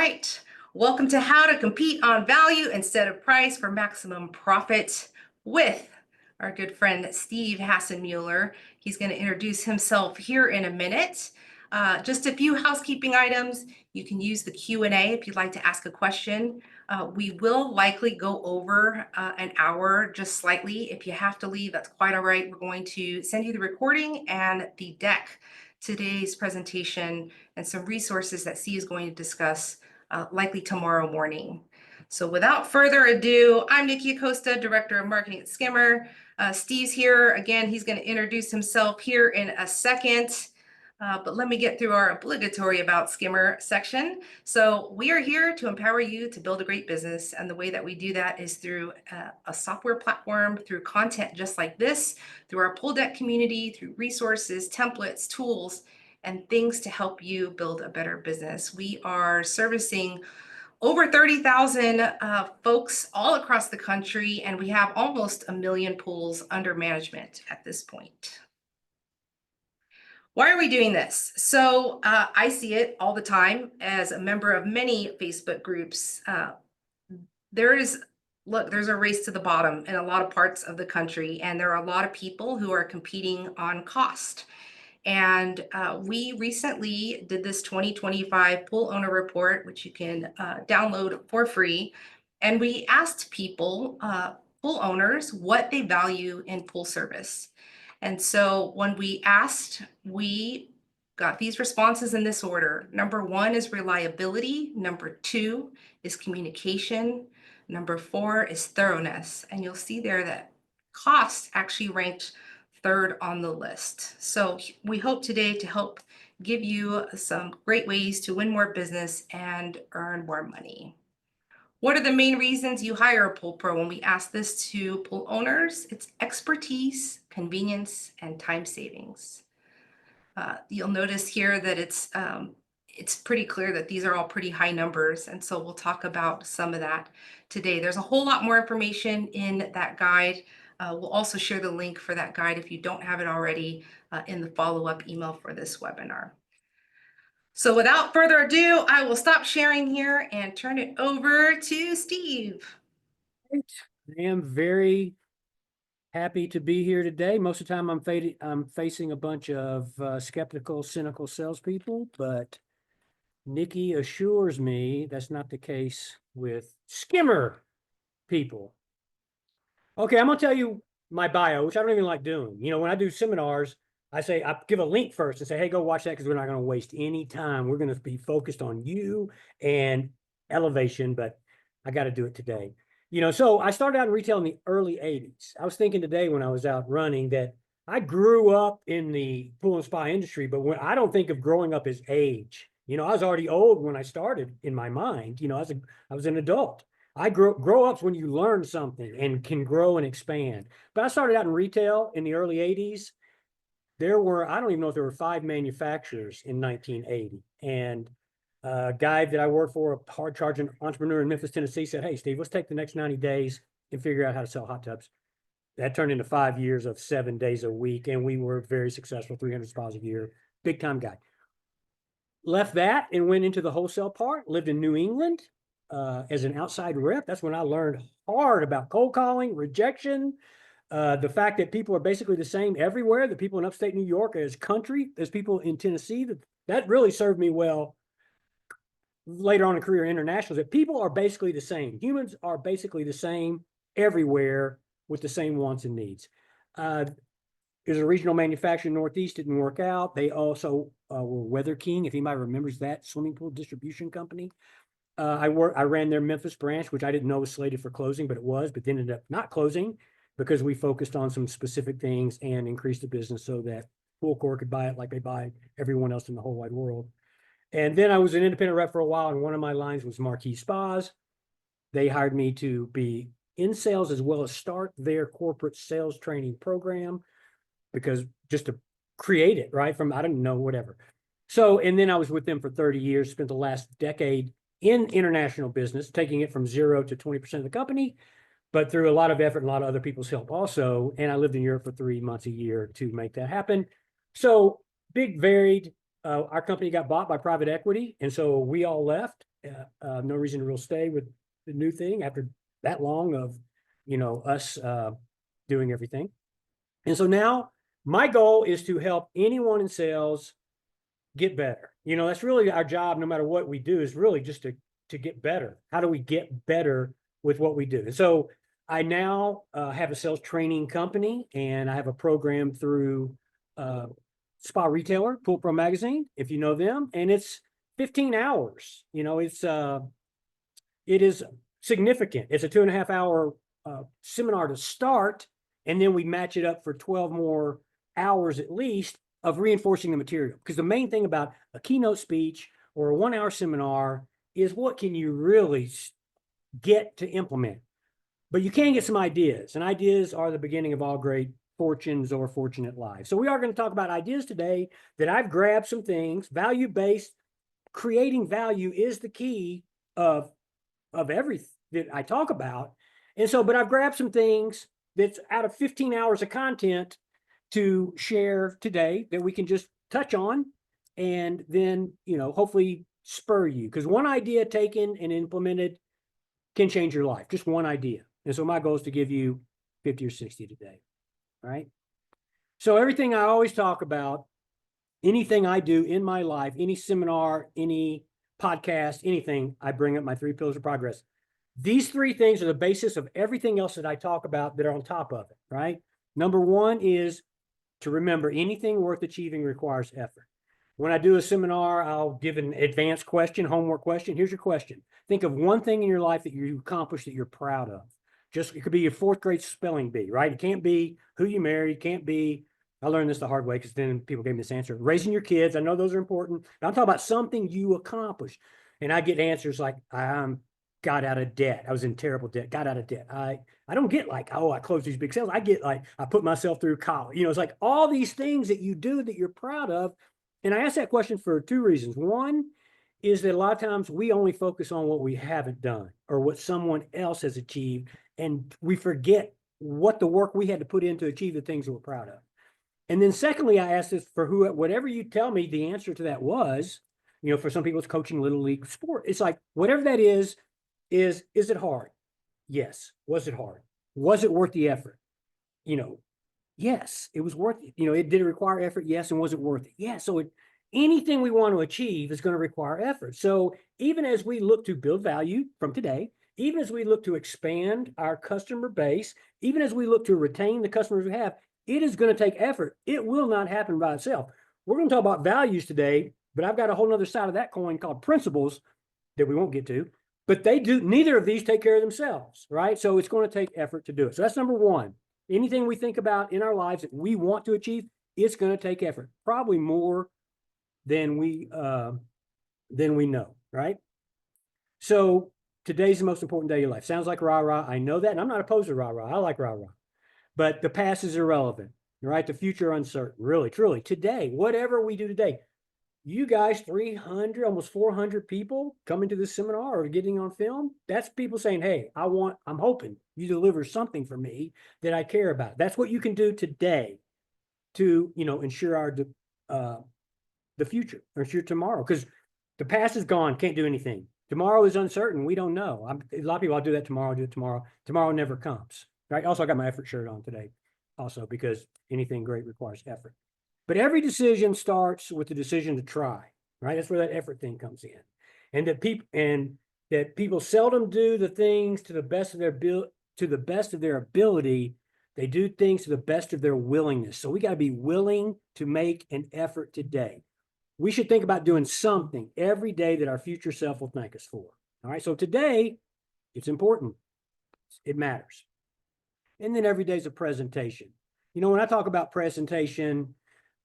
right. Welcome to How to Compete on Value Instead of Price for Maximum Profit with our good friend Steve Hasenmueller. He's going to introduce himself here in a minute. Just a few housekeeping items. You can use the Q&A if you'd like to ask a question. We will likely go over an hour just slightly. If you have to leave, that's quite all right. We're going to send you the recording and the deck, today's presentation, and some resources that Steve is going to discuss likely tomorrow morning. So without further ado, I'm Nikki Acosta, Director of Marketing at Skimmer. Steve's here. Again, he's going to introduce himself here in a second. But let me get through our obligatory About Skimmer section. So we are here to empower you to build a great business. And the way that we do that is through a software platform, through content just like this, through our pull deck community, through resources, templates, tools, and things to help you build a better business. We are servicing over 30,000 folks all across the country, and we have almost 1 million pools under management at this point. Why are we doing this? So I see it all the time as a member of many Facebook groups. There's a race to the bottom in a lot of parts of the country, and there are a lot of people who are competing on cost. And we recently did this 2025 pool owner report, which you can download for free. And we asked people, pool owners, what they value in pool service. And so when we asked, we got these responses in this order. Number 1 is reliability. Number 2 is communication. Number 4 is thoroughness. And you'll see there that cost actually ranked 3rd on the list. So we hope today to help give you some great ways to win more business and earn more money. What are the main reasons you hire a pool pro? When we ask this to pool owners, it's expertise, convenience, and time savings. You'll notice here that it's pretty clear that these are all pretty high numbers, and so we'll talk about some of that today. There's a whole lot more information in that guide. We'll also share the link for that guide if you don't have it already in the follow-up email for this webinar. So without further ado, I will stop sharing here and turn it over to Steve. I am very happy to be here today. Most of the time I'm facing a bunch of skeptical, cynical salespeople, but Nikki assures me that's not the case with Skimmer people. Okay, I'm gonna tell you my bio, which I don't even like doing. You know, when I do seminars, I give a link first and say, hey, go watch that because we're not going to waste any time. We're going to be focused on you and elevation, but I got to do it today. You know, so I started out in retail in the early 80s. I was thinking today when I was out running that I grew up in the pool and spa industry, but when I don't think of growing up as age. You know, I was already old when I started in my mind. You know, I was an adult. Grow up's when you learn something and can grow and expand. But I started out in retail in the early 80s. I don't even know if there were 5 manufacturers in 1980. And a guy that I worked for, a hard charging entrepreneur in Memphis, Tennessee, said, hey, Steve, let's take the next 90 days and figure out how to sell hot tubs. That turned into 5 years of 7 days a week. And we were very successful, 300 spas a year, big time guy. Left that and went into the wholesale part, lived in New England as an outside rep. That's when I learned hard about cold calling, rejection, the fact that people are basically the same everywhere, that people in upstate New York as country, as people in Tennessee, that really served me well later on in career internationals, that people are basically the same. Humans are basically the same everywhere with the same wants and needs. There's a regional manufacturer in Northeast, didn't work out. They also were Weather King, if anybody remembers that swimming pool distribution company. I ran their Memphis branch, which I didn't know was slated for closing, but it was, but then ended up not closing because we focused on some specific things and increased the business so that Pool Corps could buy it like they buy everyone else in the whole wide world. And then I was an independent rep for a while, and one of my lines was Marquee Spas. They hired me to be in sales as well as start their corporate sales training program because just to create it, right? From, I didn't know, whatever. So, and then I was with them for 30 years, spent the last decade in international business, taking it from 0 to 20% of the company, but through a lot of effort and a lot of other people's help also. And I lived in Europe for 3 months a year to make that happen. So big, varied. Our company got bought by private equity. And so we all left. No reason to real stay with the new thing after that long of, us doing everything. And so now my goal is to help anyone in sales get better. That's really our job, no matter what we do, is really just to get better. How do we get better with what we do? And so I now have a sales training company, and I have a program through Spa Retailer, Pool Pro Magazine, if you know them, and it's 15 hours. It is significant. It's a 2.5 hour seminar to start, and then we match it up for 12 more hours at least of reinforcing the material. Because the main thing about a keynote speech or a 1 hour seminar is what can you really get to implement. But you can get some ideas, and ideas are the beginning of all great fortunes or fortunate lives. So we are going to talk about ideas today that I've grabbed some things. Value-based, creating value is the key of everything that I talk about. And so, but I've grabbed some things that's out of 15 hours of content to share today that we can just touch on, and then, hopefully spur you. Because one idea taken and implemented can change your life, just one idea. And so my goal is to give you 50 or 60 today, right? So everything I always talk about, anything I do in my life, any seminar, any podcast, anything, I bring up my 3 pillars of progress. These 3 things are the basis of everything else that I talk about that are on top of it, right? Number 1 is to remember anything worth achieving requires effort. When I do a seminar, I'll give an advanced question, homework question. Here's your question. Think of one thing in your life that you accomplished that you're proud of. Just, it could be your 4th grade spelling bee, right? It can't be who you married. It can't be, I learned this the hard way because then people gave me this answer. Raising your kids. I know those are important. But I'm talking about something you accomplished. And I get answers like, got out of debt. I was in terrible debt, got out of debt. I don't get like, oh, I closed these big sales. I get like, I put myself through college. It's like all these things that you do that you're proud of. And I ask that question for 2 reasons. One is that a lot of times we only focus on what we haven't done or what someone else has achieved. And we forget what the work we had to put in to achieve the things that we're proud of. And then secondly, I ask this for whatever you tell me the answer to that was, for some people it's coaching little league sport. It's like, whatever that is it hard? Yes. Was it hard? Was it worth the effort? Yes, it was worth it. Did it require effort? Yes. And was it worth it? Yeah. So anything we want to achieve is going to require effort. So even as we look to build value from today, even as we look to expand our customer base, even as we look to retain the customers we have, it is going to take effort. It will not happen by itself. We're going to talk about values today, but I've got a whole other side of that coin called principles that we won't get to. But neither of these take care of themselves, right? So it's going to take effort to do it. So that's number 1. Anything we think about in our lives that we want to achieve, it's going to take effort, probably more than we know, right? So today's the most important day of your life. Sounds like rah-rah. I know that, and I'm not opposed to rah-rah. I like rah-rah. But the past is irrelevant, right? The future uncertain, really, truly. Today, whatever we do today, you guys, 300, almost 400 people coming to this seminar or getting on film, that's people saying, hey, I'm hoping you deliver something for me that I care about. That's what you can do today to, ensure the future or ensure tomorrow, because the past is gone, can't do anything. Tomorrow is uncertain. We don't know. A lot of people, I'll do that tomorrow, do it tomorrow. Tomorrow never comes, right? Also, I got my effort shirt on today also because anything great requires effort. But every decision starts with the decision to try, right? That's where that effort thing comes in. And that people seldom do the things to the best of their ability. They do things to the best of their willingness. So we got to be willing to make an effort today. We should think about doing something every day that our future self will thank us for. All right. So today, it's important. It matters. And then every day is a presentation. When I talk about presentation,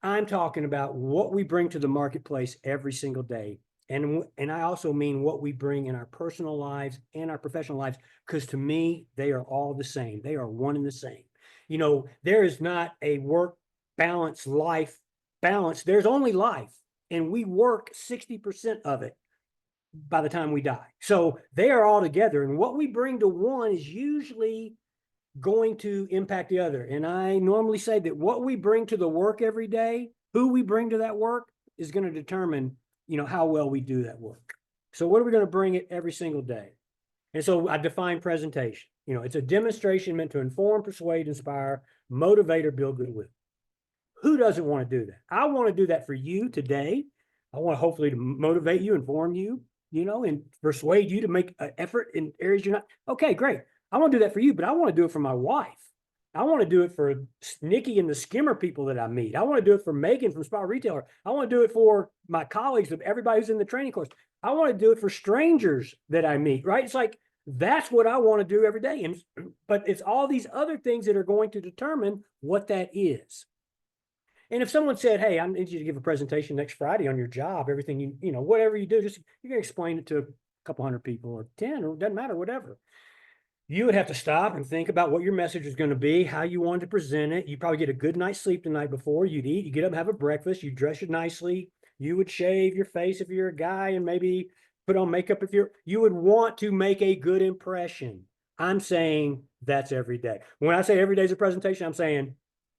I'm talking about what we bring to the marketplace every single day. And I also mean what we bring in our personal lives and our professional lives, because to me, they are all the same. They are one and the same. There is not a work balance, life balance. There's only life. And we work 60% of it by the time we die. So they are all together. And what we bring to one is usually going to impact the other. And I normally say that what we bring to the work every day, who we bring to that work, is going to determine, how well we do that work. So what are we going to bring it every single day? And so I define presentation. It's a demonstration meant to inform, persuade, inspire, motivate, or build goodwill. Who doesn't want to do that? I want to do that for you today. I want to hopefully to motivate you, inform you, and persuade you to make an effort in areas you're not. Okay, great. I want to do that for you, but I want to do it for my wife. I want to do it for Nikki and the Skimmer people that I meet. I want to do it for Megan from Spot Retailer. I want to do it for my colleagues, of everybody who's in the training course. I want to do it for strangers that I meet, right? It's like, that's what I want to do every day. But it's all these other things that are going to determine what that is. And if someone said, hey, I need you to give a presentation next Friday on your job, everything, whatever you do, just you can explain it to a couple hundred people or 10, or it doesn't matter, whatever. You would have to stop and think about what your message is going to be, how you want to present it. You probably get a good night's sleep the night before. You'd eat, you get up and have a breakfast, you dress it nicely. You would shave your face if you're a guy and maybe put on makeup if you would want to make a good impression. I'm saying that's every day. When I say every day is a presentation, I'm saying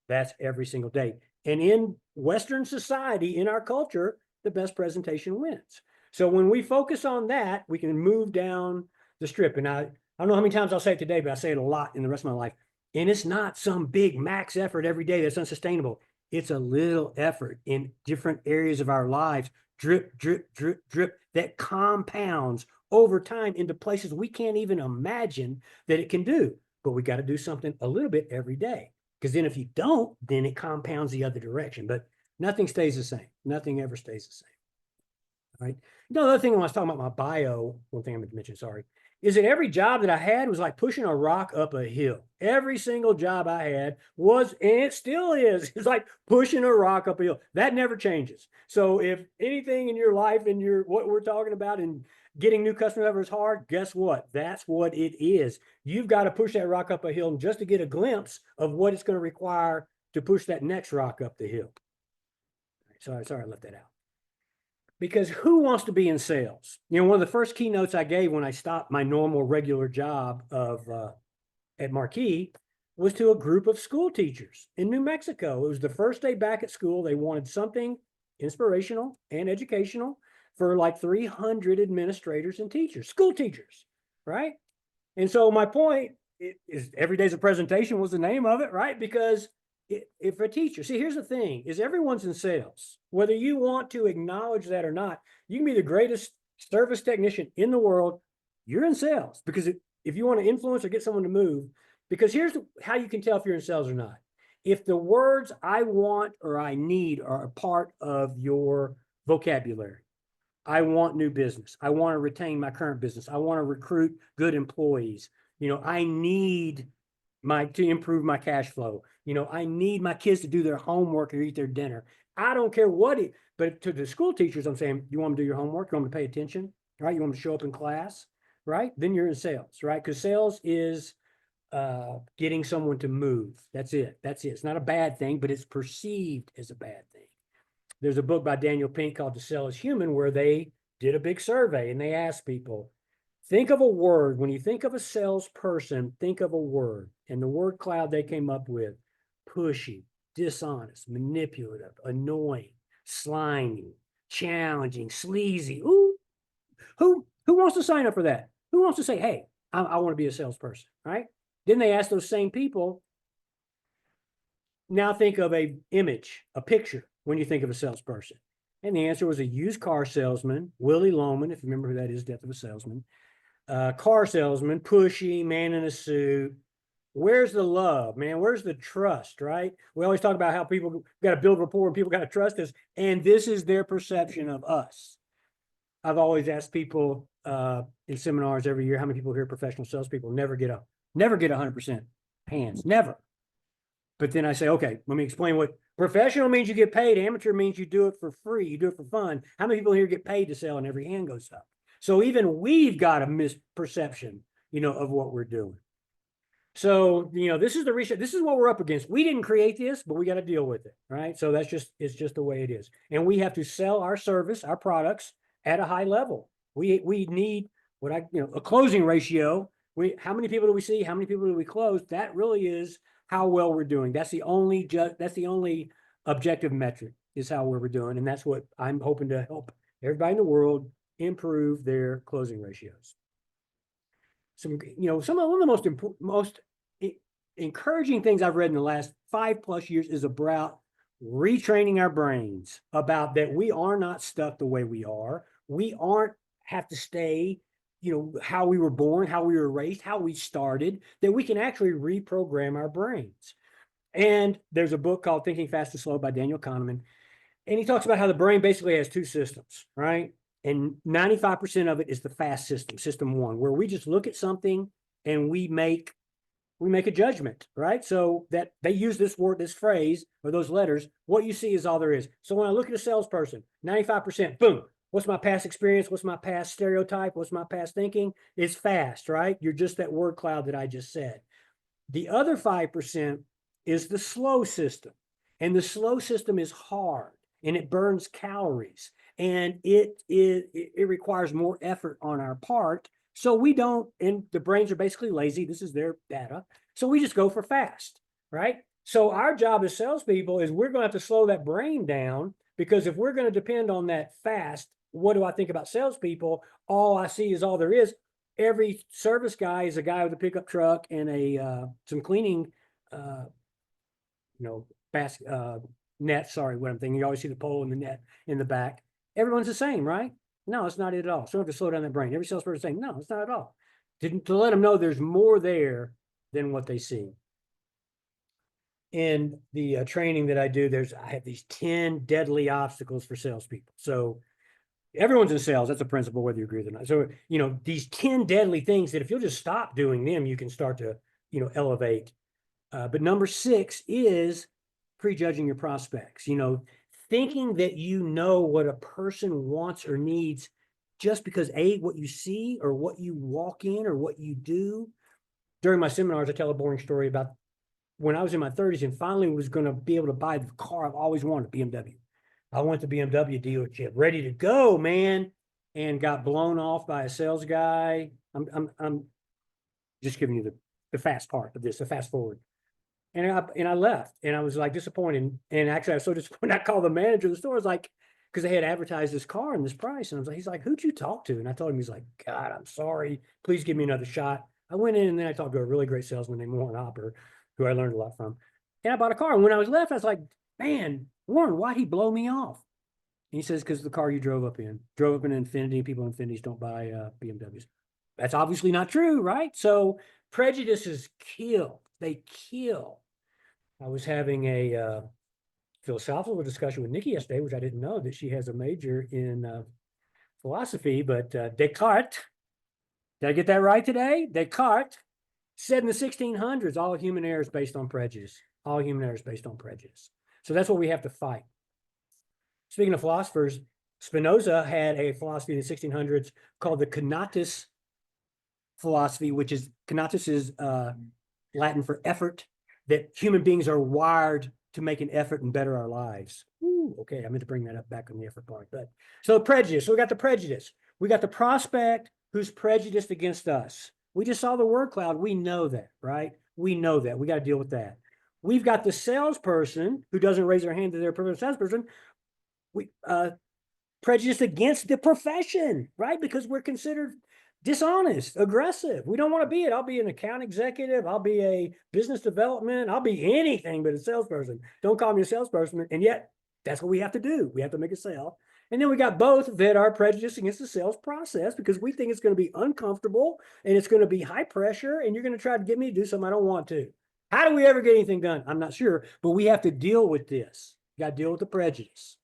that's every single day. And in Western society, in our culture, the best presentation wins. So when we focus on that, we can move down the strip. And I don't know how many times I'll say it today, but I say it a lot in the rest of my life. And it's not some big max effort every day that's unsustainable. It's a little effort in different areas of our lives, drip, drip, drip, drip, that compounds over time into places we can't even imagine that it can do. But we got to do something a little bit every day. Because then if you don't, then it compounds the other direction. But nothing stays the same. Nothing ever stays the same. All right. The other thing when I was talking about my bio, one thing I meant to mention, sorry, is that every job that I had was like pushing a rock up a hill. Every single job I had was, and it still is, it's like pushing a rock up a hill. That never changes. So if anything in your life and what we're talking about and getting new customers ever is hard, guess what? That's what it is. You've got to push that rock up a hill just to get a glimpse of what it's going to require to push that next rock up the hill. Sorry, I left that out. Because who wants to be in sales? One of the first keynotes I gave when I stopped my normal regular job at Marquis was to a group of school teachers in New Mexico. It was the first day back at school. They wanted something inspirational and educational for like 300 administrators and teachers, school teachers, right? And so my point is every day's a presentation was the name of it, right? Because if a teacher, see, here's the thing, is everyone's in sales. Whether you want to acknowledge that or not, you can be the greatest service technician in the world, you're in sales. Because if you want to influence or get someone to move, because here's how you can tell if you're in sales or not. If the words I want or I need are a part of your vocabulary, I want new business. I want to retain my current business. I want to recruit good employees. I need to improve my cash flow. I need my kids to do their homework or eat their dinner. I don't care what but to the school teachers, I'm saying, you want them to do your homework? You want them to pay attention, right? You want them to show up in class, right? Then you're in sales, right? Because sales is getting someone to move. That's it. It's not a bad thing, but it's perceived as a bad thing. There's a book by Daniel Pink called To Sell is Human, where they did a big survey and they asked people, think of a word. When you think of a salesperson, think of a word. And the word cloud they came up with, pushy, dishonest, manipulative, annoying, slimy, challenging, sleazy. Ooh, who wants to sign up for that? Who wants to say, hey, I want to be a salesperson, right? Then they asked those same people, now think of a image, a picture when you think of a salesperson. And the answer was a used car salesman, Willie Loman, if you remember who that is, Death of a Salesman. Car salesman, pushy, man in a suit. Where's the love, man? Where's the trust, right? We always talk about how people got to build rapport and people got to trust us. And this is their perception of us. I've always asked people in seminars every year, how many people here are professional salespeople? Never get 100% hands, never. But then I say, okay, let me explain what professional means. You get paid. Amateur means you do it for free. You do it for fun. How many people here get paid to sell? And every hand goes up. So even we've got a misperception, of what we're doing. So, this is the research. This is what we're up against. We didn't create this, but we got to deal with it, right? So it's just the way it is. And we have to sell our service, our products at a high level. We need a closing ratio. How many people do we see? How many people do we close? That really is how well we're doing. That's the only objective metric is how well we're doing. And that's what I'm hoping to help everybody in the world improve their closing ratios. Some, some of one of the most encouraging things I've read in the last 5+ years is about retraining our brains about that we are not stuck the way we are. We aren't have to stay, how we were born, how we were raised, how we started, that we can actually reprogram our brains. And there's a book called Thinking Fast and Slow by Daniel Kahneman. And he talks about how the brain basically has two systems, right? And 95% of it is the fast system, system one, where we just look at something and we make a judgment, right? So that they use this word, this phrase, or those letters, what you see is all there is. So when I look at a salesperson, 95%, boom, what's my past experience? What's my past stereotype? What's my past thinking? It's fast, right? You're just that word cloud that I just said. The other 5% is the slow system. And the slow system is hard and it burns calories and it requires more effort on our part. So we don't, and the brains are basically lazy. This is their data. So we just go for fast, right? So our job as salespeople is we're going to have to slow that brain down, because if we're going to depend on that fast, what do I think about salespeople? All I see is all there is. Every service guy is a guy with a pickup truck and some cleaning, net. Sorry, what I'm thinking. You always see the pole and the net in the back. Everyone's the same, right? No, it's not it at all. So we have to slow down that brain. Every salesperson is saying, no, it's not at all. To let them know there's more there than what they see. In the training that I do, I have these 10 deadly obstacles for salespeople. So everyone's in sales. That's a principle, whether you agree with it or not. So, these 10 deadly things that if you'll just stop doing them, you can start to, elevate. But number 6 is prejudging your prospects, thinking that what a person wants or needs just because what you see or what you walk in or what you do. During my seminars, I tell a boring story about when I was in my 30s and finally was going to be able to buy the car I've always wanted, BMW. I went to BMW dealership, ready to go, man, and got blown off by a sales guy. I'm just giving you the fast part of this, the fast forward. And I left, and I was like disappointed. And actually, I was so disappointed. I called the manager of the store. I was like, because they had advertised this car and this price, and I was like, he's like, who'd you talk to? And I told him, he's like, God, I'm sorry. Please give me another shot. I went in, and then I talked to a really great salesman named Warren Hopper, who I learned a lot from. And I bought a car. And when I was left, I was like, man, Warren, why'd he blow me off? And he says, because the car you drove up in Infiniti. People in Infinitis don't buy BMWs. That's obviously not true, right? So prejudices kill. They kill. I was having a philosophical discussion with Nikki yesterday, which I didn't know that she has a major in philosophy, but Descartes, did I get that right today? Descartes said in the 1600s, all human error is based on prejudice. All human error is based on prejudice. So that's what we have to fight. Speaking of philosophers, Spinoza had a philosophy in the 1600s called the conatus philosophy, which is, conatus is Latin for effort, that human beings are wired to make an effort and better our lives. Ooh, okay, I meant to bring that up back on the effort part. But so prejudice. So we got the prejudice. We got the prospect who's prejudiced against us. We just saw the word cloud. We know that, right? We know that. We got to deal with that. We've got the salesperson who doesn't raise their hand to their preferred salesperson. We prejudiced against the profession, right? Because we're considered dishonest, aggressive. We don't want to be it. I'll be an account executive. I'll be a business development. I'll be anything but a salesperson. Don't call me a salesperson. And yet that's what we have to do. We have to make a sale. And then we got both that are prejudiced against the sales process because we think it's going to be uncomfortable and it's going to be high pressure and you're going to try to get me to do something I don't want to. How do we ever get anything done? I'm not sure, but we have to deal with this. You got to deal with the prejudice.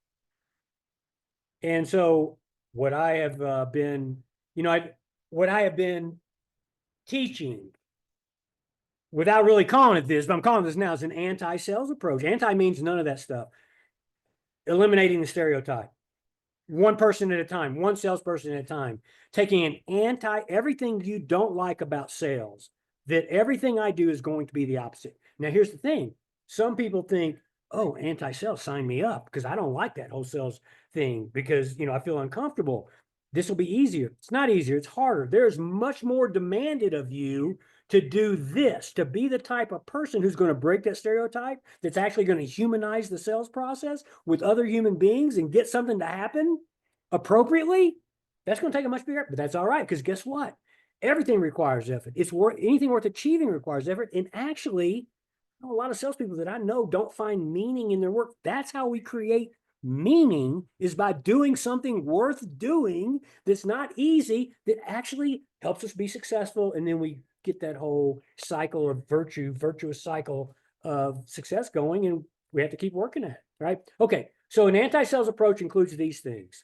And so what I have been, what I have been teaching, without really calling it this, but I'm calling this now, is an anti-sales approach. Anti means none of that stuff. Eliminating the stereotype. One person at a time, one salesperson at a time. Taking an everything you don't like about sales, that everything I do is going to be the opposite. Now, here's the thing. Some people think, oh, anti-sales, sign me up, because I don't like that whole sales thing because, I feel uncomfortable. This will be easier. It's not easier. It's harder. There's much more demanded of you to do this, to be the type of person who's going to break that stereotype, that's actually going to humanize the sales process with other human beings and get something to happen appropriately. That's going to take a much bigger, but that's all right. Because guess what? Everything requires effort. Anything worth achieving requires effort. And actually, a lot of salespeople that I know don't find meaning in their work. That's how we create meaning, is by doing something worth doing that's not easy, that actually helps us be successful. And then we get that whole cycle of virtuous cycle of success going, and we have to keep working at it, right? Okay, so an anti-sales approach includes these things: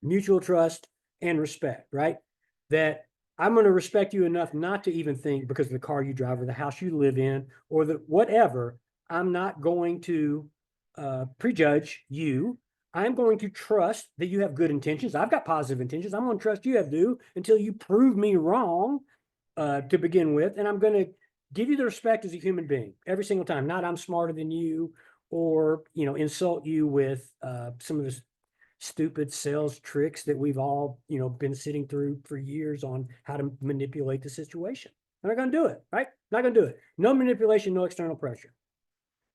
mutual trust and respect, right? That I'm going to respect you enough not to even think, because of the car you drive or the house you live in or the whatever, I'm not going to prejudge you. I'm going to trust that you have good intentions. I've got positive intentions. I'm going to trust you have to until you prove me wrong to begin with. And I'm going to give you the respect as a human being every single time. Not I'm smarter than you, or, insult you with some of the stupid sales tricks that we've all, been sitting through for years on how to manipulate the situation. I'm not going to do it, right? Not going to do it. No manipulation, no external pressure.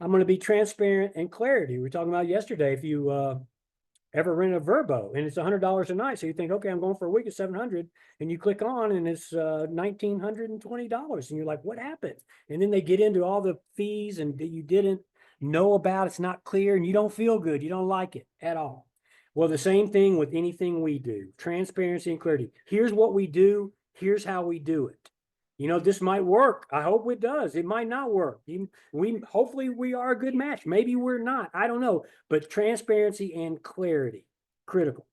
I'm going to be transparent and clarity. We were talking about yesterday, if you ever rent a Verbo and it's $100 a night, so you think, okay, I'm going for a week at 700, and you click on and it's $1,920, and you're like, what happened? And then they get into all the fees and that you didn't know about. It's not clear, and you don't feel good. You don't like it at all. Well, the same thing with anything we do: transparency and clarity. Here's what we do. Here's how we do it. This might work. I hope it does. It might not work. Hopefully we are a good match. Maybe we're not. I don't know. But transparency and clarity, critical.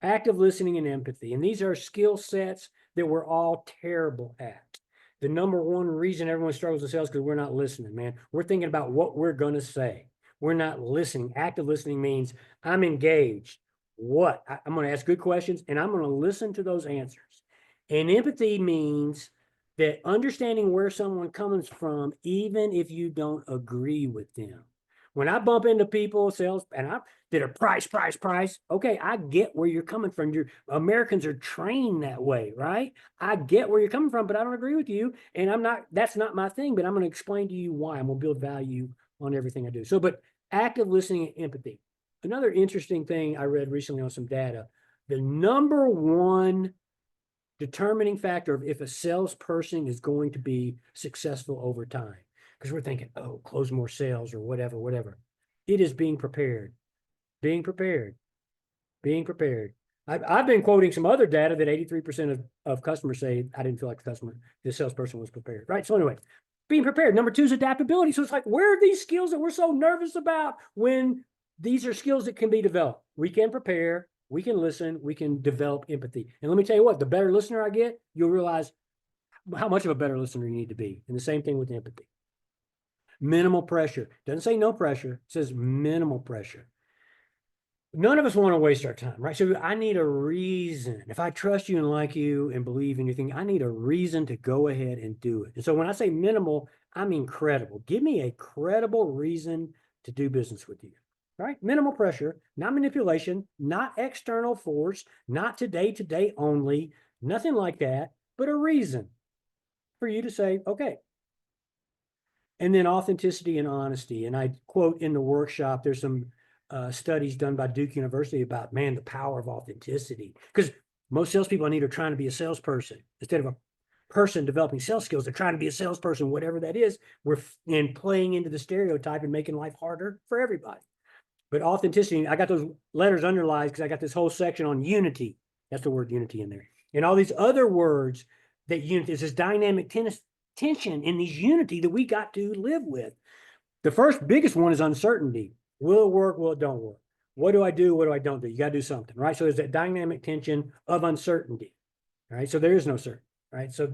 Active listening and empathy. And these are skill sets that we're all terrible at. The number one reason everyone struggles with sales is because we're not listening, man. We're thinking about what we're going to say. We're not listening. Active listening means I'm engaged. I'm going to ask good questions, and I'm going to listen to those answers. And empathy means that understanding where someone comes from, even if you don't agree with them. When I bump into people, sales, and I did a price. Okay, I get where you're coming from. Americans are trained that way, right? I get where you're coming from, but I don't agree with you. And that's not my thing, but I'm going to explain to you why. I'm going to build value on everything I do. But active listening and empathy. Another interesting thing I read recently on some data: the number one determining factor of if a salesperson is going to be successful over time, because we're thinking, oh, close more sales or whatever. It is being prepared. I've been quoting some other data that 83% of customers say, I didn't feel like the salesperson was prepared, right? So anyway, being prepared. Number two is adaptability. So it's like, where are these skills that we're so nervous about when these are skills that can be developed? We can prepare, we can listen, we can develop empathy. And let me tell you what, the better listener I get, you'll realize how much of a better listener you need to be. And the same thing with empathy. Minimal pressure. Doesn't say no pressure, it says minimal pressure. None of us want to waste our time, right? So I need a reason. If I trust you and like you and believe in your thing, I need a reason to go ahead and do it. And so when I say minimal, I mean credible. Give me a credible reason to do business with you, right? Minimal pressure, not manipulation, not external force, not today only, nothing like that, but a reason for you to say, okay. And then authenticity and honesty. And I quote in the workshop, there's some studies done by Duke University about, man, the power of authenticity. Because most salespeople I need are trying to be a salesperson. Instead of a person developing sales skills, they're trying to be a salesperson, whatever that is. We're playing into the stereotype and making life harder for everybody. But authenticity, I got those letters underlined because I got this whole section on unity. That's the word unity in there. And all these other words that unity is, this dynamic tension in these unity that we got to live with. The first biggest one is uncertainty. Will it work? Will it don't work? What do I do? What do I don't do? You got to do something, right? So there's that dynamic tension of uncertainty, right? So there is no certainty, right? So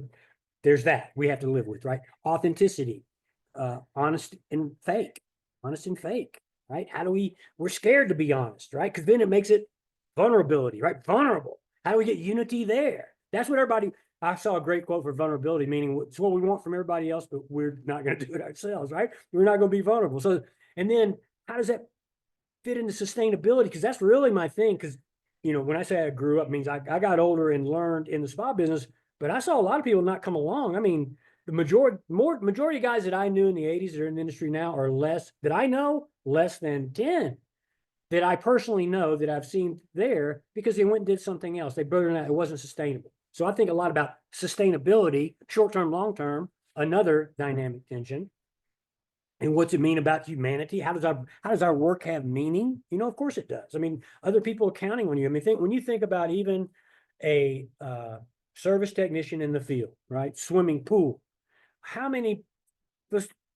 there's that we have to live with, right? Authenticity, honest and fake, right? We're scared to be honest, right? Because then it makes it vulnerability, right? Vulnerable. How do we get unity there? That's what I saw a great quote for vulnerability, meaning it's what we want from everybody else, but we're not going to do it ourselves, right? We're not going to be vulnerable. So, and then how does that fit into sustainability? Because that's really my thing. Because, when I say I grew up, means I got older and learned in the spa business, but I saw a lot of people not come along. I mean, the majority of guys that I knew in the 80s that are in the industry now are less than 10. that I personally know that I've seen there because they went and did something else. They burned out, it wasn't sustainable. So I think a lot about sustainability, short-term, long-term, another dynamic tension. And what's it mean about humanity? How does our work have meaning? You know, of course it does. I mean, other people are counting on you. I mean, when you think about even a service technician in the field, right? Swimming pool. How many,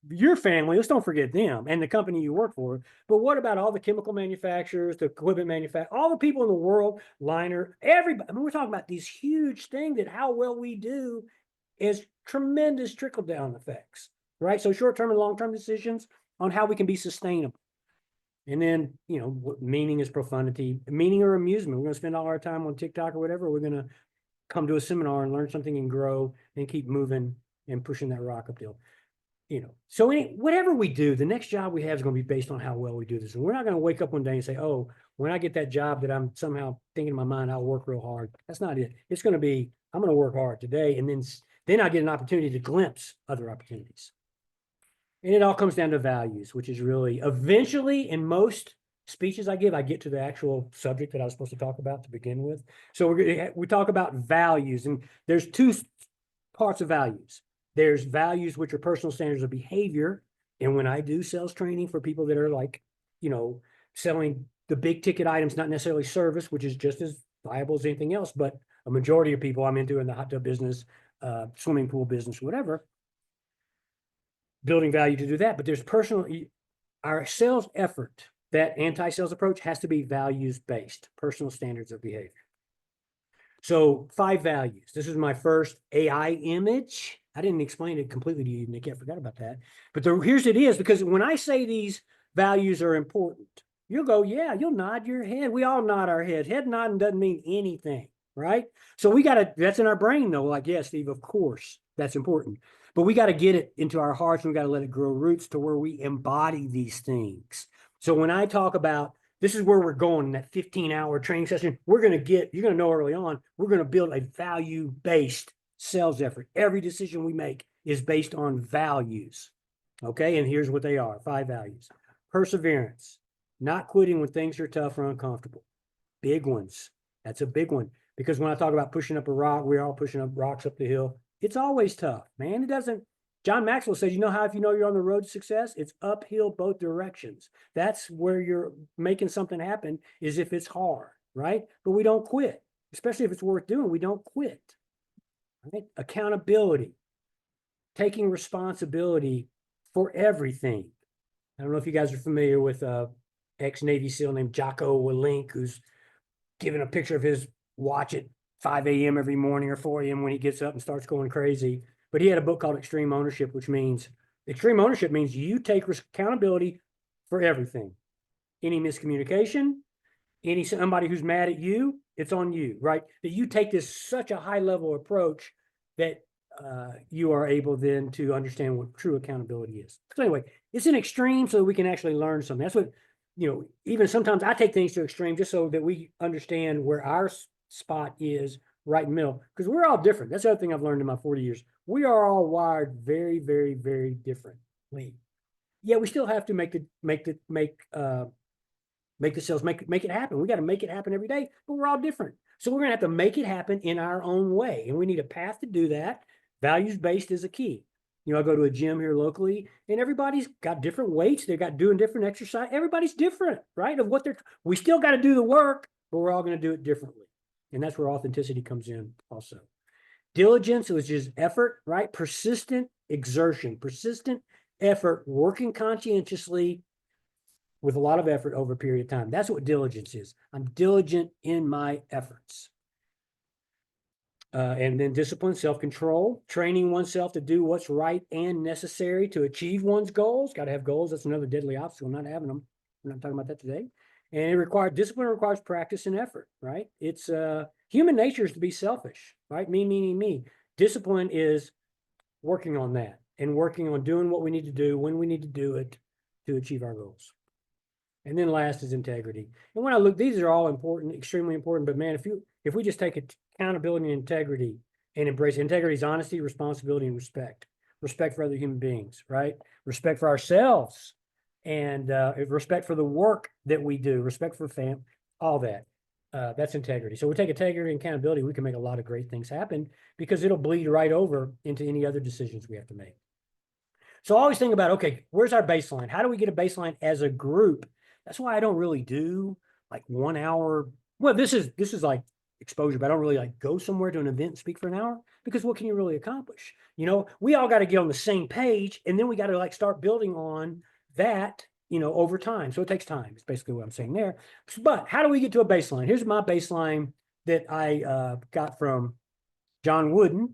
your family, let's don't forget them and the company you work for, but what about all the chemical manufacturers, the equipment manufacturers, all the people in the world, liner, everybody. I mean, we're talking about these huge things that how well we do is tremendous trickle down effects, right? So short-term and long-term decisions on how we can be sustainable. And then, you know, what meaning is profundity, meaning or amusement. We're going to spend all our time on TikTok or whatever. We're going to come to a seminar and learn something and grow and keep moving and pushing that rock uphill. You know, so whatever we do, the next job we have is going to be based on how well we do this. And we're not going to wake up one day and say, oh, when I get that job that I'm somehow thinking in my mind, I'll work real hard. That's not it. It's going to be, I'm going to work hard today. And then I get an opportunity to glimpse other opportunities. And it all comes down to values, which is really eventually in most speeches I give, I get to the actual subject that I was supposed to talk about to begin with. So we talk about values, and there's two parts of values. There's values, which are personal standards of behavior. And when I do sales training for people that are like, you know, selling the big ticket items, not necessarily service, which is just as viable as anything else, but a majority of people I'm into in the hot tub business, swimming pool business, whatever, building value to do that. But there's our sales effort, that anti-sales approach has to be values-based, personal standards of behavior. So 5 values. This is my first AI image. I didn't explain it completely to you, Nick. I forgot about that. But here's it is, because when I say these values are important, you'll go, yeah, you'll nod your head. We all nod our heads. Head nodding doesn't mean anything, right? So that's in our brain though. Like, yeah, Steve, of course, that's important. But we got to get it into our hearts, and we got to let it grow roots to where we embody these things. So when I talk about, this is where we're going in that 15-hour training session, you're going to know early on, we're going to build a value-based sales effort. Every decision we make is based on values. Okay. And here's what they are. 5 values. Perseverance, not quitting when things are tough or uncomfortable. Big ones. That's a big one. Because when I talk about pushing up a rock, we're all pushing up rocks up the hill. It's always tough, man. John Maxwell says, you know how if you know you're on the road to success, it's uphill both directions. That's where you're making something happen, is if it's hard, right? But we don't quit, especially if it's worth doing. We don't quit. Right? Accountability, taking responsibility for everything. I don't know if you guys are familiar with ex-Navy SEAL named Jocko Willink, who's given a picture of his watch at 5 a.m. every morning or 4 a.m. when he gets up and starts going crazy. But he had a book called Extreme Ownership, which means extreme ownership means you take accountability for everything. Any miscommunication, somebody who's mad at you, it's on you, right? That you take this such a high level approach that you are able then to understand what true accountability is. So anyway, it's an extreme so that we can actually learn something. That's what, you know, even sometimes I take things to extreme just so that we understand where our spot is right in the middle, because we're all different. That's the other thing I've learned in my 40 years. We are all wired very, very, very differently. Yeah, we still have to make the sales, make it happen. We got to make it happen every day, but we're all different. So we're going to have to make it happen in our own way. And we need a path to do that. Values-based is a key. You know, I go to a gym here locally, and everybody's got different weights. They got doing different exercise. Everybody's different, right? We still got to do the work, but we're all going to do it differently. And that's where authenticity comes in also. Diligence, which is effort, right? Persistent exertion, persistent effort, working conscientiously with a lot of effort over a period of time. That's what diligence is. I'm diligent in my efforts. And then discipline, self-control, training oneself to do what's right and necessary to achieve one's goals. Got to have goals. That's another deadly obstacle, not having them. We're not talking about that today. And discipline requires practice and effort, right? It's human nature is to be selfish, right? Me. Discipline is working on that and working on doing what we need to do when we need to do it to achieve our goals. And then last is integrity. And when I look, these are all important, extremely important. But man, if we just take accountability and integrity and embrace integrity is honesty, responsibility, and respect. Respect for other human beings, right? Respect for ourselves. and respect for the work that we do, respect for all that. That's integrity. So we take integrity and accountability, we can make a lot of great things happen because it'll bleed right over into any other decisions we have to make. So I always think about, okay, where's our baseline? How do we get a baseline as a group? That's why I don't really do like 1 hour. Well, this is like exposure, but I don't really like go somewhere to an event and speak for an hour because what can you really accomplish? You know, we all got to get on the same page and then we got to like start building on that, you know, over time. So it takes time. It's basically what I'm saying there. But how do we get to a baseline? Here's my baseline that I got from John Wooden,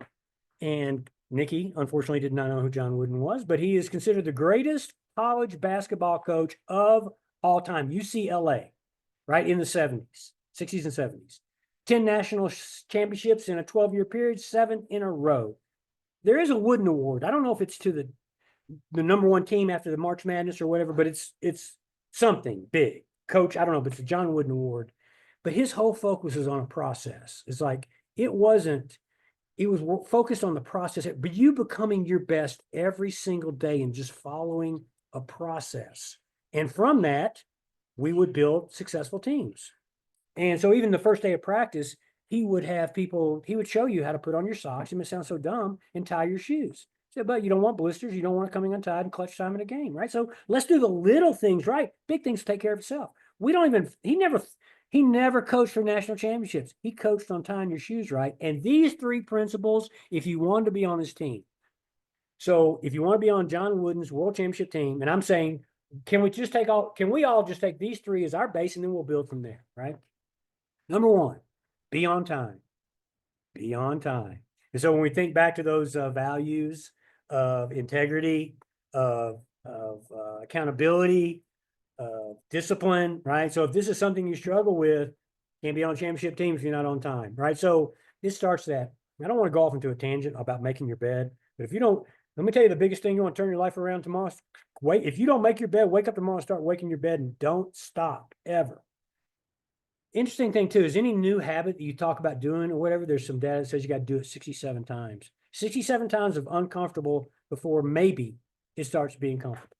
and Nikki unfortunately did not know who John Wooden was, but he is considered the greatest college basketball coach of all time, UCLA, right in the 70s, 60s and 70s. 10 national championships in a 12-year period, 7 in a row. There is a Wooden Award. I don't know if it's to the number one team after the March Madness or whatever, but it's something big. Coach, I don't know, but it's the John Wooden Award. But his whole focus is on a process. It's like, it was focused on the process, but you becoming your best every single day and just following a process. And from that, we would build successful teams. And so even the first day of practice, he would show you how to put on your socks. It may sound so dumb, and tie your shoes. So, but you don't want blisters. You don't want it coming untied in clutch time in a game, right? So let's do the little things right. Big things take care of itself. He never coached for national championships. He coached on tying your shoes right. And these 3 principles, if you wanted to be on his team. So if you want to be on John Wooden's world championship team, and I'm saying, can we all just take these 3 as our base and then we'll build from there, right? Number 1, be on time. Be on time. And so when we think back to those values of integrity, of accountability, discipline, right? So if this is something you struggle with, can't be on a championship team if you're not on time, right? So this starts that. I don't want to go off into a tangent about making your bed, but if you don't, let me tell you the biggest thing you want to turn your life around tomorrow. If you don't make your bed, wake up tomorrow and start waking your bed and don't stop ever. Interesting thing too is any new habit that you talk about doing or whatever, there's some data that says you got to do it 67 times. 67 times of uncomfortable before maybe it starts being comfortable.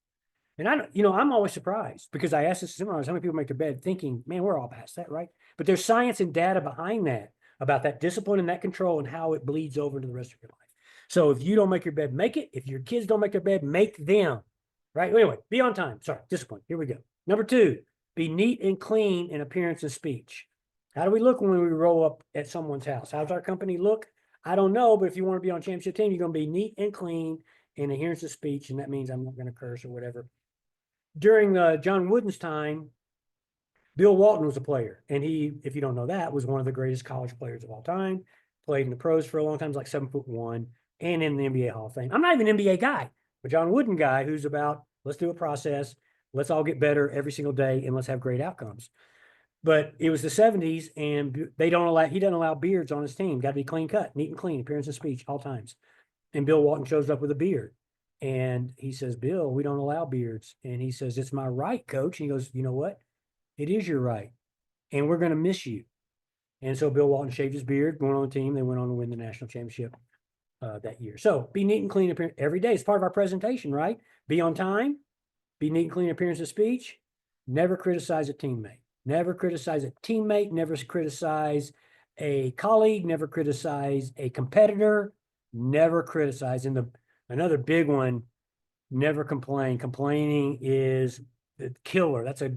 And I'm always surprised because I ask this seminars, how many people make their bed thinking, man, we're all past that, right? But there's science and data behind that about that discipline and that control and how it bleeds over into the rest of your life. So if you don't make your bed, make it. If your kids don't make their bed, make them, right? Anyway, be on time. Sorry, discipline. Here we go. Number 2, be neat and clean in appearance and speech. How do we look when we roll up at someone's house? How's our company look? I don't know, but if you want to be on a championship team, you're going to be neat and clean in adherence to speech, and that means I'm not going to curse or whatever. During John Wooden's time, Bill Walton was a player, and he, if you don't know that, was one of the greatest college players of all time. Played in the pros for a long time, like 7'1", and in the NBA Hall of Fame. I'm not even an NBA guy, but John Wooden guy who's about, let's do a process, let's all get better every single day, and let's have great outcomes. But it was the 70s, and he doesn't allow beards on his team. Got to be clean cut, neat and clean, appearance and speech, all times. And Bill Walton shows up with a beard. And he says, Bill, we don't allow beards. And he says, it's my right, coach. And he goes, you know what? It is your right. And we're going to miss you. And so Bill Walton shaved his beard, going on the team. They went on to win the national championship that year. So be neat and clean every day. It's part of our presentation, right? Be on time, be neat and clean appearance of speech. Never criticize a teammate. Never criticize a teammate. Never criticize a colleague. Never criticize a competitor. Never criticize. And another big one, never complain. Complaining is the killer. That's a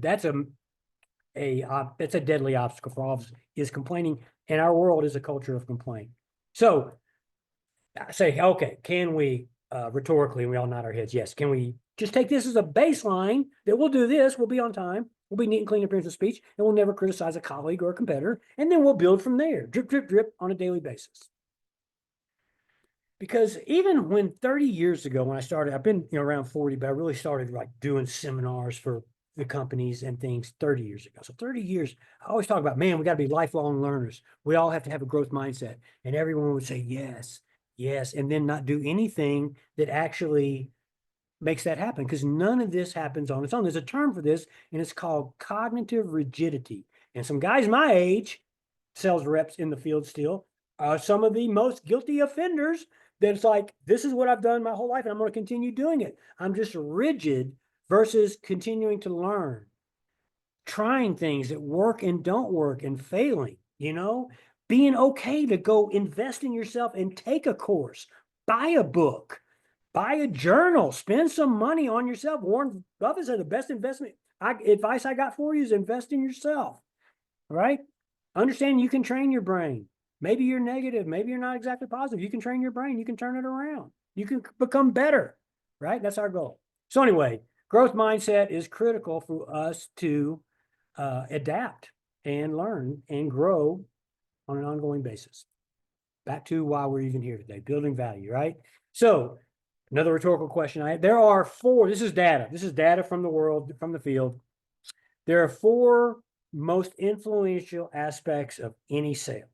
deadly obstacle for all of us, is complaining. And our world is a culture of complaint. So I say, okay, can we rhetorically, and we all nod our heads, yes, can we just take this as a baseline that we'll do this, we'll be on time, we'll be neat and clean appearance of speech, and we'll never criticize a colleague or a competitor, and then we'll build from there, drip, drip, drip, on a daily basis. Because even when 30 years ago, when I started, I've been around 40, but I really started like doing seminars for the companies and things 30 years ago. So 30 years, I always talk about, man, we got to be lifelong learners. We all have to have a growth mindset. And everyone would say, yes, yes, and then not do anything that actually makes that happen, because none of this happens on its own. There's a term for this, and it's called cognitive rigidity. And some guys my age, sales reps in the field still, are some of the most guilty offenders. That it's like, this is what I've done my whole life, and I'm going to continue doing it. I'm just rigid versus continuing to learn, trying things that work and don't work and failing, being okay to go invest in yourself and take a course, buy a book, buy a journal, spend some money on yourself. Warren Buffett said the best advice I got for you is invest in yourself, right? Understand you can train your brain. Maybe you're negative. Maybe you're not exactly positive. You can train your brain. You can turn it around. You can become better, right? That's our goal. So anyway, growth mindset is critical for us to adapt and learn and grow on an ongoing basis. Back to why we're even here today, building value, right? So another rhetorical question. There are four, this is data from the world, from the field. There are four most influential aspects of any sale.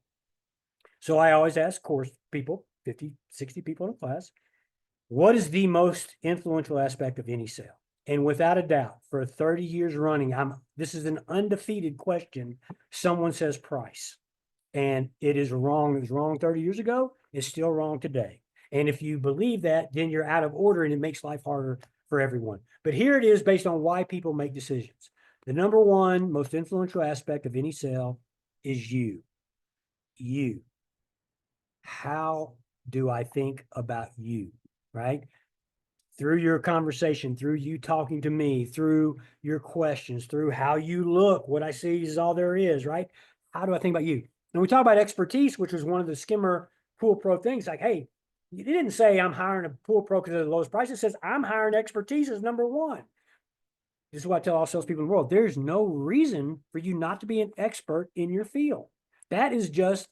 So I always ask course people, 50, 60 people in a class, what is the most influential aspect of any sale? And without a doubt, for 30 years running, this is an undefeated question. Someone says price, and it is wrong. It was wrong 30 years ago. It's still wrong today. And if you believe that, then you're out of order and it makes life harder for everyone. But here it is based on why people make decisions. The number one most influential aspect of any sale is you. You. How do I think about you, right? Through your conversation, through you talking to me, through your questions, through how you look, what I see is all there is, right? How do I think about you? And we talk about expertise, which was one of the Skimmer Pool Pro things. Like, hey, you didn't say I'm hiring a pool pro because of the lowest price. It says I'm hiring expertise as number one. This is what I tell all salespeople in the world. There's no reason for you not to be an expert in your field. That is just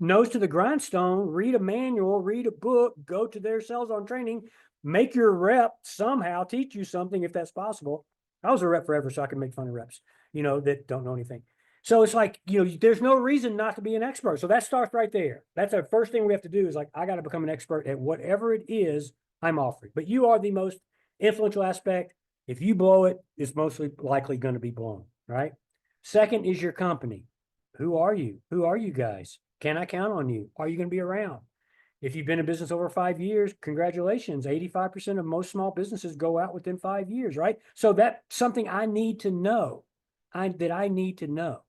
nose to the grindstone, read a manual, read a book, go to their sales on training, make your rep somehow teach you something if that's possible. I was a rep forever, so I can make fun of reps, that don't know anything. So it's like, there's no reason not to be an expert. So that starts right there. That's the first thing we have to do is like, I got to become an expert at whatever it is I'm offering. But you are the most influential aspect. If you blow it, it's mostly likely going to be blown, right? Second is your company. Who are you? Who are you guys? Can I count on you? Are you going to be around? If you've been in business over 5 years, congratulations. 85% of most small businesses go out within 5 years, right? So that's something I need to know. That I need to know.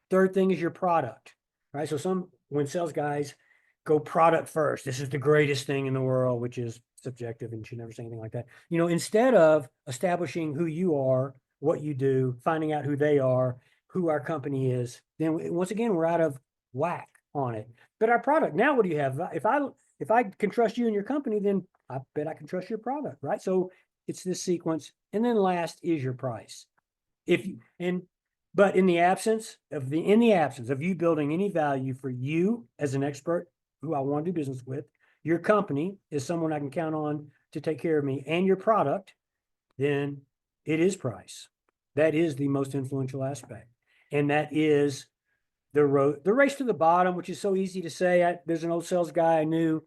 Third thing is your product, right? So when sales guys go product first, this is the greatest thing in the world, which is subjective and you should never say anything like that. Instead of establishing who you are, what you do, finding out who they are, who our company is, then once again, we're out of whack on it. But our product, now what do you have? If I can trust you and your company, then I bet I can trust your product, right? So it's this sequence. And then last is your price. But in the absence of you building any value for you as an expert who I want to do business with, your company is someone I can count on to take care of me, and your product, then it is price. That is the most influential aspect. And that is the race to the bottom, which is so easy to say. There's an old sales guy I knew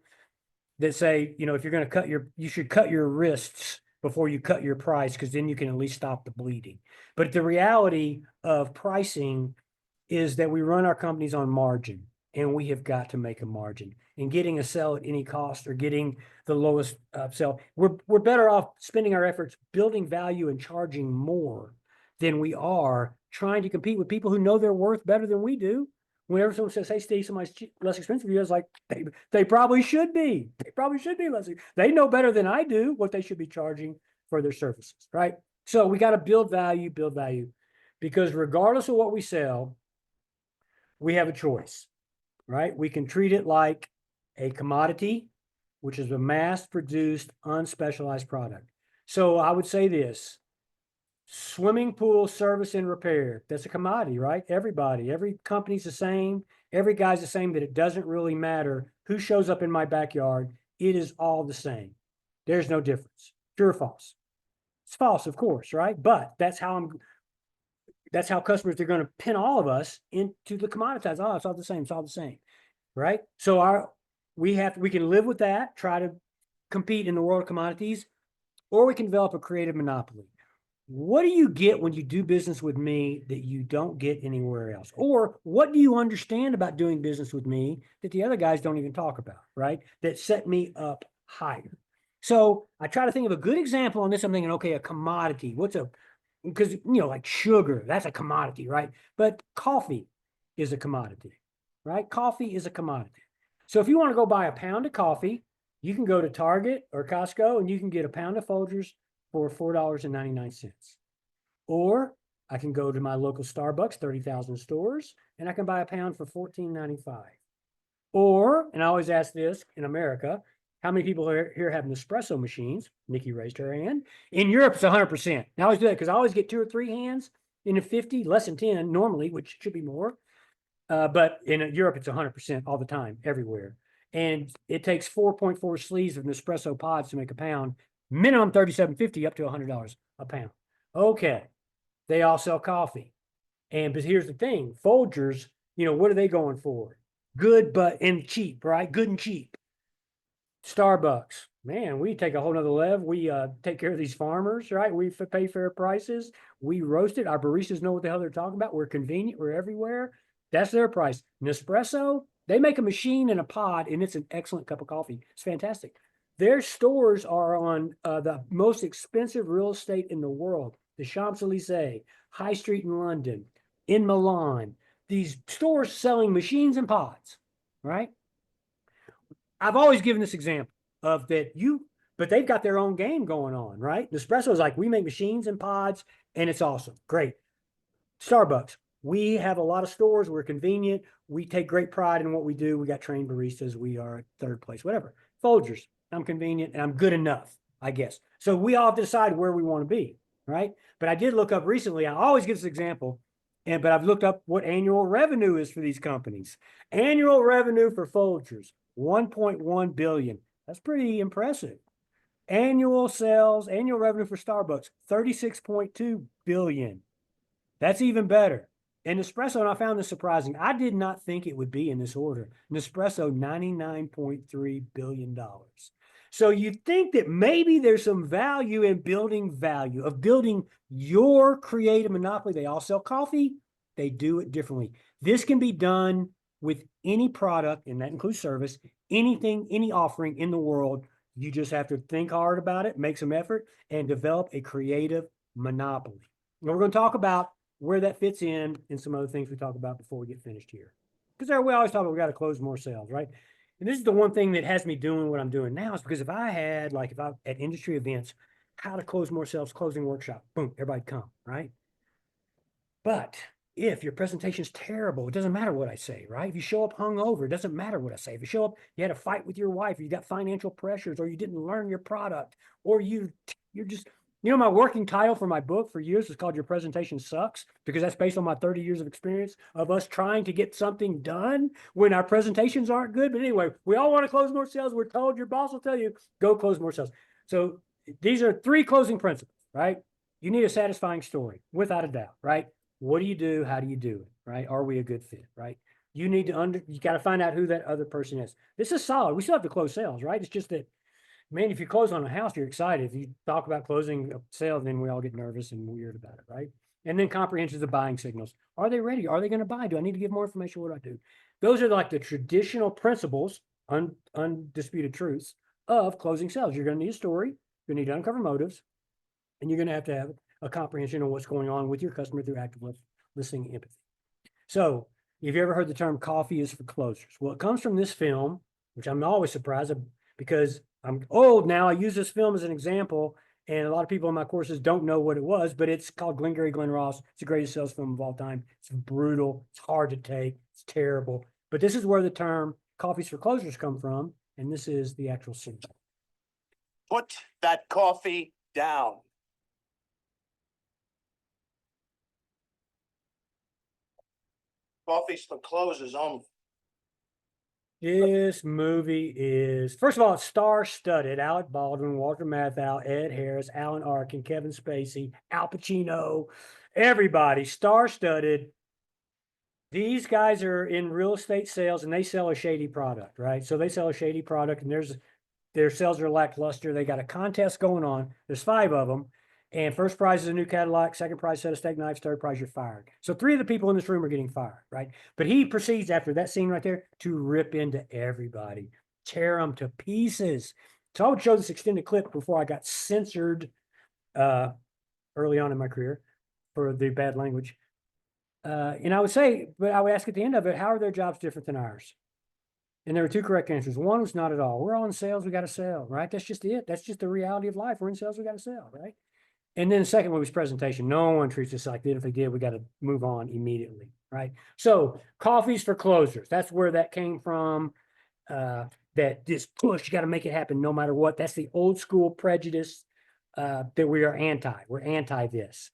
that say, if you're going to you should cut your wrists before you cut your price, because then you can at least stop the bleeding. But the reality of pricing is that we run our companies on margin, and we have got to make a margin. And getting a sell at any cost or getting the lowest sell, we're better off spending our efforts building value and charging more than we are trying to compete with people who know their worth better than we do. Whenever someone says, hey, Steve, somebody's less expensive for you, I was like, they probably should be. They probably should be less. They know better than I do what they should be charging for their services, right? So we got to build value, because regardless of what we sell, we have a choice, right? We can treat it like a commodity, which is a mass-produced, unspecialized product. So I would say this. Swimming pool service and repair, that's a commodity, right? Every company's the same. Every guy's the same, that it doesn't really matter who shows up in my backyard. It is all the same. There's no difference. True or false? It's false, of course, right? But that's how customers are going to pin all of us into the commoditized. Oh, it's all the same. It's all the same, right? So we can live with that, try to compete in the world of commodities, or we can develop a creative monopoly. What do you get when you do business with me that you don't get anywhere else? Or what do you understand about doing business with me that the other guys don't even talk about, right? That set me up higher. So I try to think of a good example on this. I'm thinking, okay, a commodity. Because, like sugar, that's a commodity, right? But coffee is a commodity, right? Coffee is a commodity. So if you want to go buy a pound of coffee, you can go to Target or Costco and you can get a pound of Folgers for $4.99. Or I can go to my local Starbucks, 30,000 stores, and I can buy a pound for $14.95. Or, and I always ask this in America, how many people here have Nespresso machines? Nikki raised her hand. In Europe, it's 100%. I always do that because I always get 2 or 3 hands in a 50, less than 10 normally, which should be more. But in Europe, it's 100% all the time, everywhere. And it takes 4.4 sleeves of Nespresso pods to make a pound, minimum $37.50 up to $100 a pound. Okay, they all sell coffee. But here's the thing, Folgers, what are they going for? Good, and cheap, right? Good and cheap. Starbucks, man, we take a whole nother level. We take care of these farmers, right? We pay fair prices. We roast it. Our baristas know what the hell they're talking about. We're convenient. We're everywhere. That's their price. Nespresso, they make a machine and a pod, and it's an excellent cup of coffee. It's fantastic. Their stores are on the most expensive real estate in the world, the Champs-Élysées, High Street in London, in Milan. These stores selling machines and pods, right? I've always given this example of that but they've got their own game going on, right? Nespresso is like, we make machines and pods, and it's awesome. Great. Starbucks, we have a lot of stores. We're convenient. We take great pride in what we do. We got trained baristas. We are third place, whatever. Folgers, I'm convenient and I'm good enough, I guess. So we all have to decide where we want to be, right? But I did look up recently. I always give this example, but I've looked up what annual revenue is for these companies. Annual revenue for Folgers, 1.1 billion. That's pretty impressive. Annual revenue for Starbucks, 36.2 billion. That's even better. And Nespresso, and I found this surprising. I did not think it would be in this order. Nespresso, $99.3 billion. So you'd think that maybe there's some value in building your creative monopoly. They all sell coffee. They do it differently. This can be done with any product, and that includes service, anything, any offering in the world. You just have to think hard about it, make some effort, and develop a creative monopoly. And we're going to talk about where that fits in and some other things we talk about before we get finished here. Because we always talk about we got to close more sales, right? And this is the one thing that has me doing what I'm doing now is because if I at industry events, how to close more sales, closing workshop, boom, everybody come, right? But if your presentation is terrible, it doesn't matter what I say, right? If you show up hungover, it doesn't matter what I say. If you show up, you had a fight with your wife, or you got financial pressures, or you didn't learn your product, or you're just, my working title for my book for years was called Your Presentation Sucks, because that's based on my 30 years of experience of us trying to get something done when our presentations aren't good. But anyway, we all want to close more sales. We're told, your boss will tell you, go close more sales. So these are 3 closing principles, right? You need a satisfying story, without a doubt, right? What do you do? How do you do it? Right? Are we a good fit? Right? You need to you got to find out who that other person is. This is solid. We still have to close sales, right? It's just that, man, if you close on a house, you're excited. If you talk about closing a sale, then we all get nervous and weird about it, right? And then comprehension of buying signals. Are they ready? Are they going to buy? Do I need to give more information? What do I do? Those are like the traditional principles, undisputed truths of closing sales. You're going to need a story. You're going to need to uncover motives, and you're going to have a comprehension of what's going on with your customer through active listening and empathy. So, have you ever heard the term coffee is for closers? Well, it comes from this film, which I'm always surprised because I'm old now. I use this film as an example, and a lot of people in my courses don't know what it was, but it's called Glengarry Glen Ross. It's the greatest sales film of all time. It's brutal. It's hard to take. It's terrible. But this is where the term coffee's for closers come from, and this is the actual scene. Put that coffee down. Coffee's for closers only. This movie is, first of all, it's star-studded. Alec Baldwin, Walter Matthau, Ed Harris, Alan Arkin, Kevin Spacey, Al Pacino, everybody, star-studded. These guys are in real estate sales and they sell a shady product, right? So they sell a shady product and their sales are lackluster. They got a contest going on. There's 5 of them. And first prize is a new Cadillac, second prize set of steak knives, third prize you're fired. So 3 of the people in this room are getting fired, right? But he proceeds after that scene right there to rip into everybody, tear them to pieces. So I would show this extended clip before I got censored early on in my career for the bad language. And I would say, but I would ask at the end of it, how are their jobs different than ours? And there were two correct answers. One was not at all. We're all in sales, we got to sell, right? That's just it. That's just the reality of life. We're in sales, we got to sell, right? And then the second one was presentation. No one treats us like that. If they did, we got to move on immediately, right? So coffees for closers. That's where that came from. That this push, you got to make it happen no matter what. That's the old school prejudice that we are anti. We're anti this.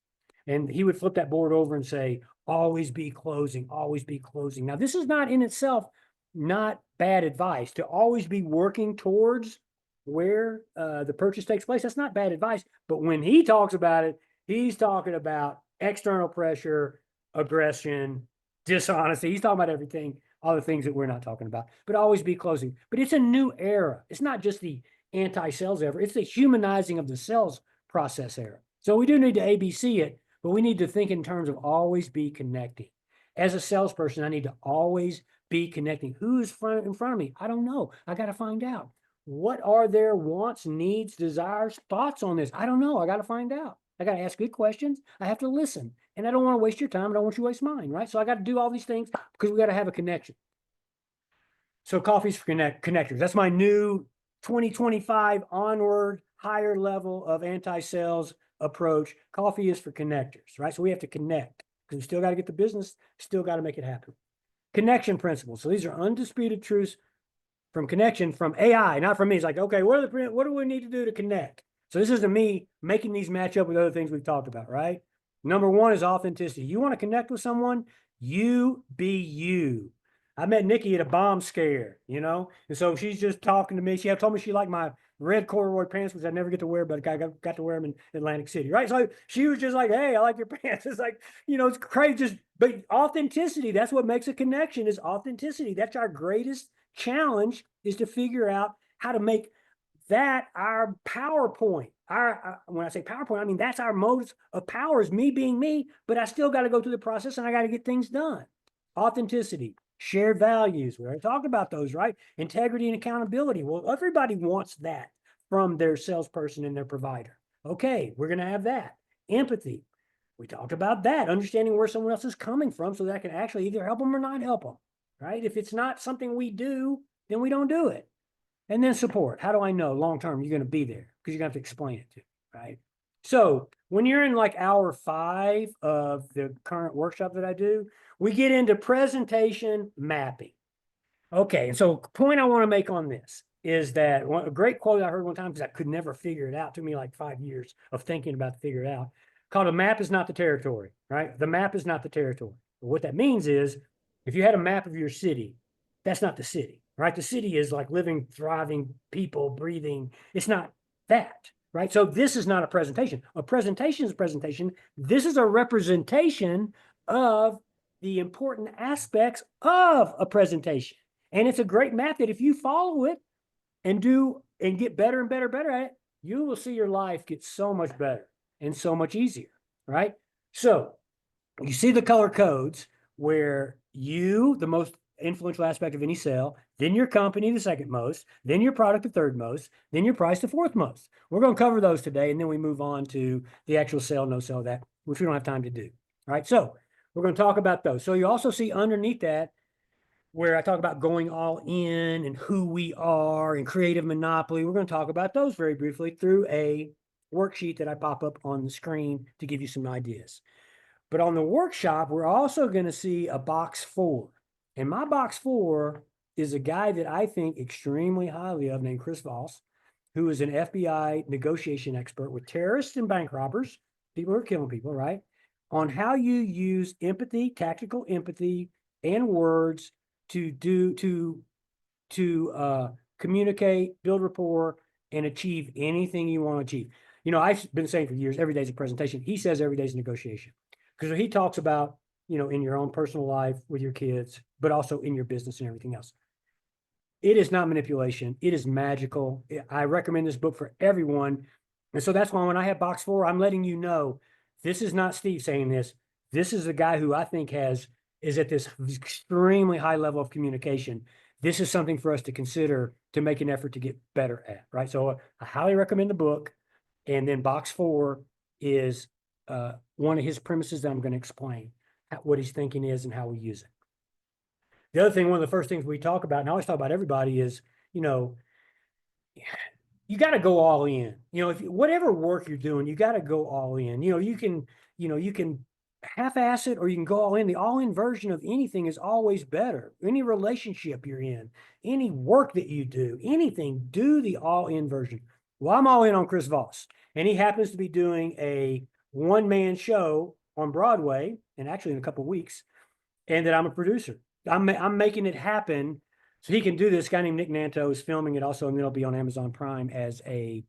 And he would flip that board over and say, always be closing, always be closing. Now, this is not in itself not bad advice. To always be working towards where the purchase takes place. That's not bad advice. But when he talks about it, he's talking about external pressure, aggression, dishonesty. He's talking about everything, all the things that we're not talking about. But always be closing. But it's a new era. It's not just the anti-sales era. It's the humanizing of the sales process era. So we do need to ABC it, but we need to think in terms of always be connecting. As a salesperson, I need to always be connecting. Who is in front of me? I don't know. I got to find out. What are their wants, needs, desires, thoughts on this? I don't know. I got to find out. I got to ask good questions. I have to listen. And I don't want to waste your time. I don't want you to waste mine, right? So I got to do all these things because we got to have a connection. So coffees for connectors. That's my new 2025 onward higher level of anti-sales approach. Coffee is for connectors, right? So we have to connect because we still got to get the business, still got to make it happen. Connection principles. So these are undisputed truths from connection from AI, not from me. It's like, okay, what do we need to do to connect? So this isn't me making these match up with other things we've talked about, right? Number one is authenticity. You want to connect with someone, you be you. I met Nikki at a bomb scare, you know? And so she's just talking to me. She told me she liked my red corduroy pants, which I never get to wear, but I got to wear them in Atlantic City, right? So she was just like, hey, I like your pants. It's like, you know, it's crazy. But authenticity, that's what makes a connection is authenticity. That's our greatest challenge is to figure out how to make that our PowerPoint. When I say PowerPoint, I mean that's our modes of power is me being me, but I still got to go through the process and I got to get things done. Authenticity, shared values. We already talked about those, right? Integrity and accountability. Well, everybody wants that from their salesperson and their provider. Okay, we're going to have that. Empathy. We talked about that, understanding where someone else is coming from so that I can actually either help them or not help them, right? If it's not something we do, then we don't do it. And then support. How do I know long-term you're going to be there? Because you're going to have to explain it to me, right? So when you're in like hour 5 of the current workshop that I do, we get into presentation mapping. Okay, and so point I want to make on this is that a great quote I heard one time because I could never figure it out. It took me like 5 years of thinking about to figure it out. Called a map is not the territory, right? The map is not the territory. But what that means is if you had a map of your city, that's not the city, right? The city is like living, thriving people, breathing. It's not that, right? So this is not a presentation. A presentation is a presentation. This is a representation of the important aspects of a presentation. And it's a great map that if you follow it and get better and better at it, you will see your life get so much better and so much easier, right? So you see the color codes where you, the most influential aspect of any sale, then your company, the second most, then your product, the third most, then your price, the fourth most. We're going to cover those today, and then we move on to the actual sell, no sell that, which we don't have time to do, right? So we're going to talk about those. So you also see underneath that where I talk about going all in and who we are and creative monopoly. We're going to talk about those very briefly through a worksheet that I pop up on the screen to give you some ideas. But on the workshop, we're also going to see a box 4. And my box 4 is a guy that I think extremely highly of named Chris Voss, who is an FBI negotiation expert with terrorists and bank robbers, people who are killing people, right? On how you use empathy, tactical empathy, and words to communicate, build rapport, and achieve anything you want to achieve. You know, I've been saying for years, every day is a presentation. He says every day is a negotiation. Because he talks about, you know, in your own personal life with your kids, but also in your business and everything else. It is not manipulation. It is magical. I recommend this book for everyone. And so that's why when I have box 4, I'm letting you know, this is not Steve saying this. This is a guy who I think is at this extremely high level of communication this is something for us to consider to make an effort to get better at, right? So I highly recommend the book. And then box 4 is one of his premises that I'm going to explain what his thinking is and how we use it. The other thing, one of the first things we talk about, and I always talk about everybody, is, you got to go all in. If whatever work you're doing, you got to go all in. You can half-ass it or you can go all in. The all-in version of anything is always better. Any relationship you're in, any work that you do, anything, do the all-in version. Well, I'm all in on Chris Voss, and he happens to be doing a one-man show on Broadway, and actually in a couple of weeks, and that I'm a producer. I'm making it happen so he can do this. Guy named Nick Nanto is filming it also, and it'll be on Amazon Prime as a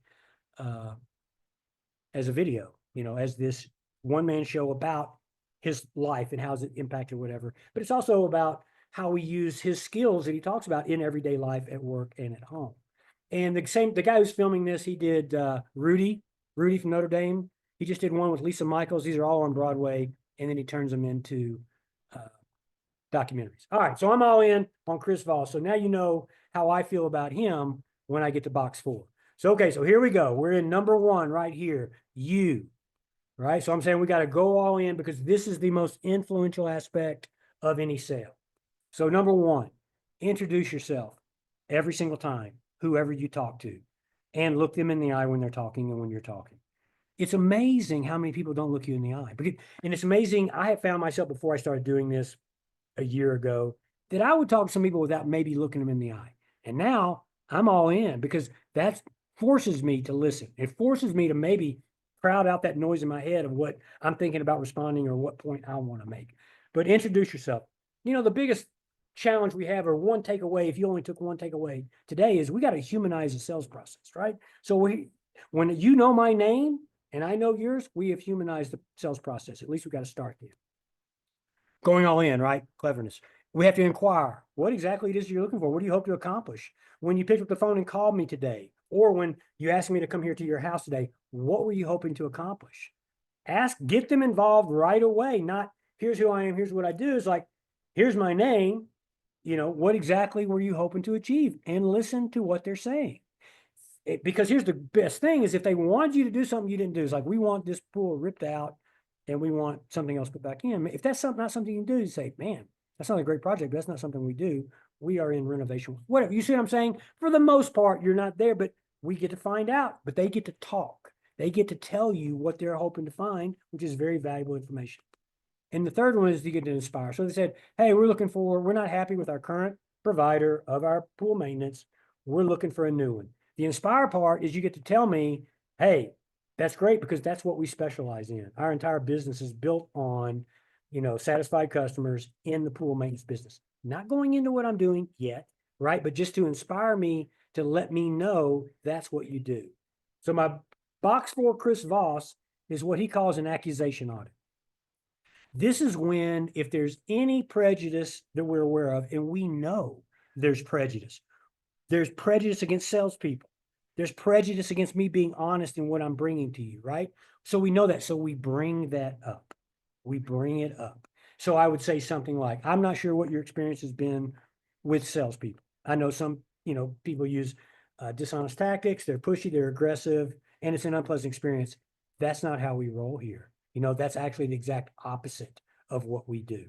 video, as this one-man show about his life and how's it impacted whatever. But it's also about how we use his skills that he talks about in everyday life, at work and at home. And the guy who's filming this, he did Rudy from Notre Dame. He just did one with Lisa Michaels. These are all on Broadway, and then he turns them into documentaries. All right, so I'm all in on Chris Voss. So now you know how I feel about him when I get to box 4. So, okay, so here we go. We're in number 1 right here, you, right? So I'm saying we got to go all in because this is the most influential aspect of any sale. So number 1, introduce yourself every single time, whoever you talk to, and look them in the eye when they're talking and when you're talking. It's amazing how many people don't look you in the eye. And it's amazing, I have found myself before I started doing this a year ago, that I would talk to some people without maybe looking them in the eye. And now I'm all in because that forces me to listen. It forces me to maybe crowd out that noise in my head of what I'm thinking about responding or what point I want to make. But introduce yourself. The biggest challenge we have, or one takeaway, if you only took one takeaway today, is we got to humanize the sales process, right? So when you know my name and I know yours, we have humanized the sales process. At least we got to start there. Going all in, right? Cleverness. We have to inquire what exactly it is you're looking for. What do you hope to accomplish? When you picked up the phone and called me today, or when you asked me to come here to your house today, what were you hoping to accomplish? Get them involved right away. Not, here's who I am, here's what I do. It's like, here's my name. What exactly were you hoping to achieve? And listen to what they're saying. Because here's the best thing is if they wanted you to do something you didn't do, it's like, we want this pool ripped out and we want something else put back in. If that's not something you can do, you say, man, that's not a great project, but that's not something we do. We are in renovation. Whatever. You see what I'm saying? For the most part, you're not there, but we get to find out, but they get to talk. They get to tell you what they're hoping to find, which is very valuable information. And the third one is to get to inspire. So they said, hey, we're not happy with our current provider of our pool maintenance. We're looking for a new one. The inspire part is you get to tell me, hey, that's great because that's what we specialize in. Our entire business is built on, satisfied customers in the pool maintenance business. Not going into what I'm doing yet, right? But just to inspire me to let me know that's what you do. So my box 4 Chris Voss is what he calls an accusation audit. This is when, if there's any prejudice that we're aware of, and we know there's prejudice against salespeople. There's prejudice against me being honest in what I'm bringing to you, right? So we know that. So we bring that up. We bring it up. So I would say something like, I'm not sure what your experience has been with salespeople. I know some, people use dishonest tactics. They're pushy, they're aggressive, and it's an unpleasant experience. That's not how we roll here. That's actually the exact opposite of what we do.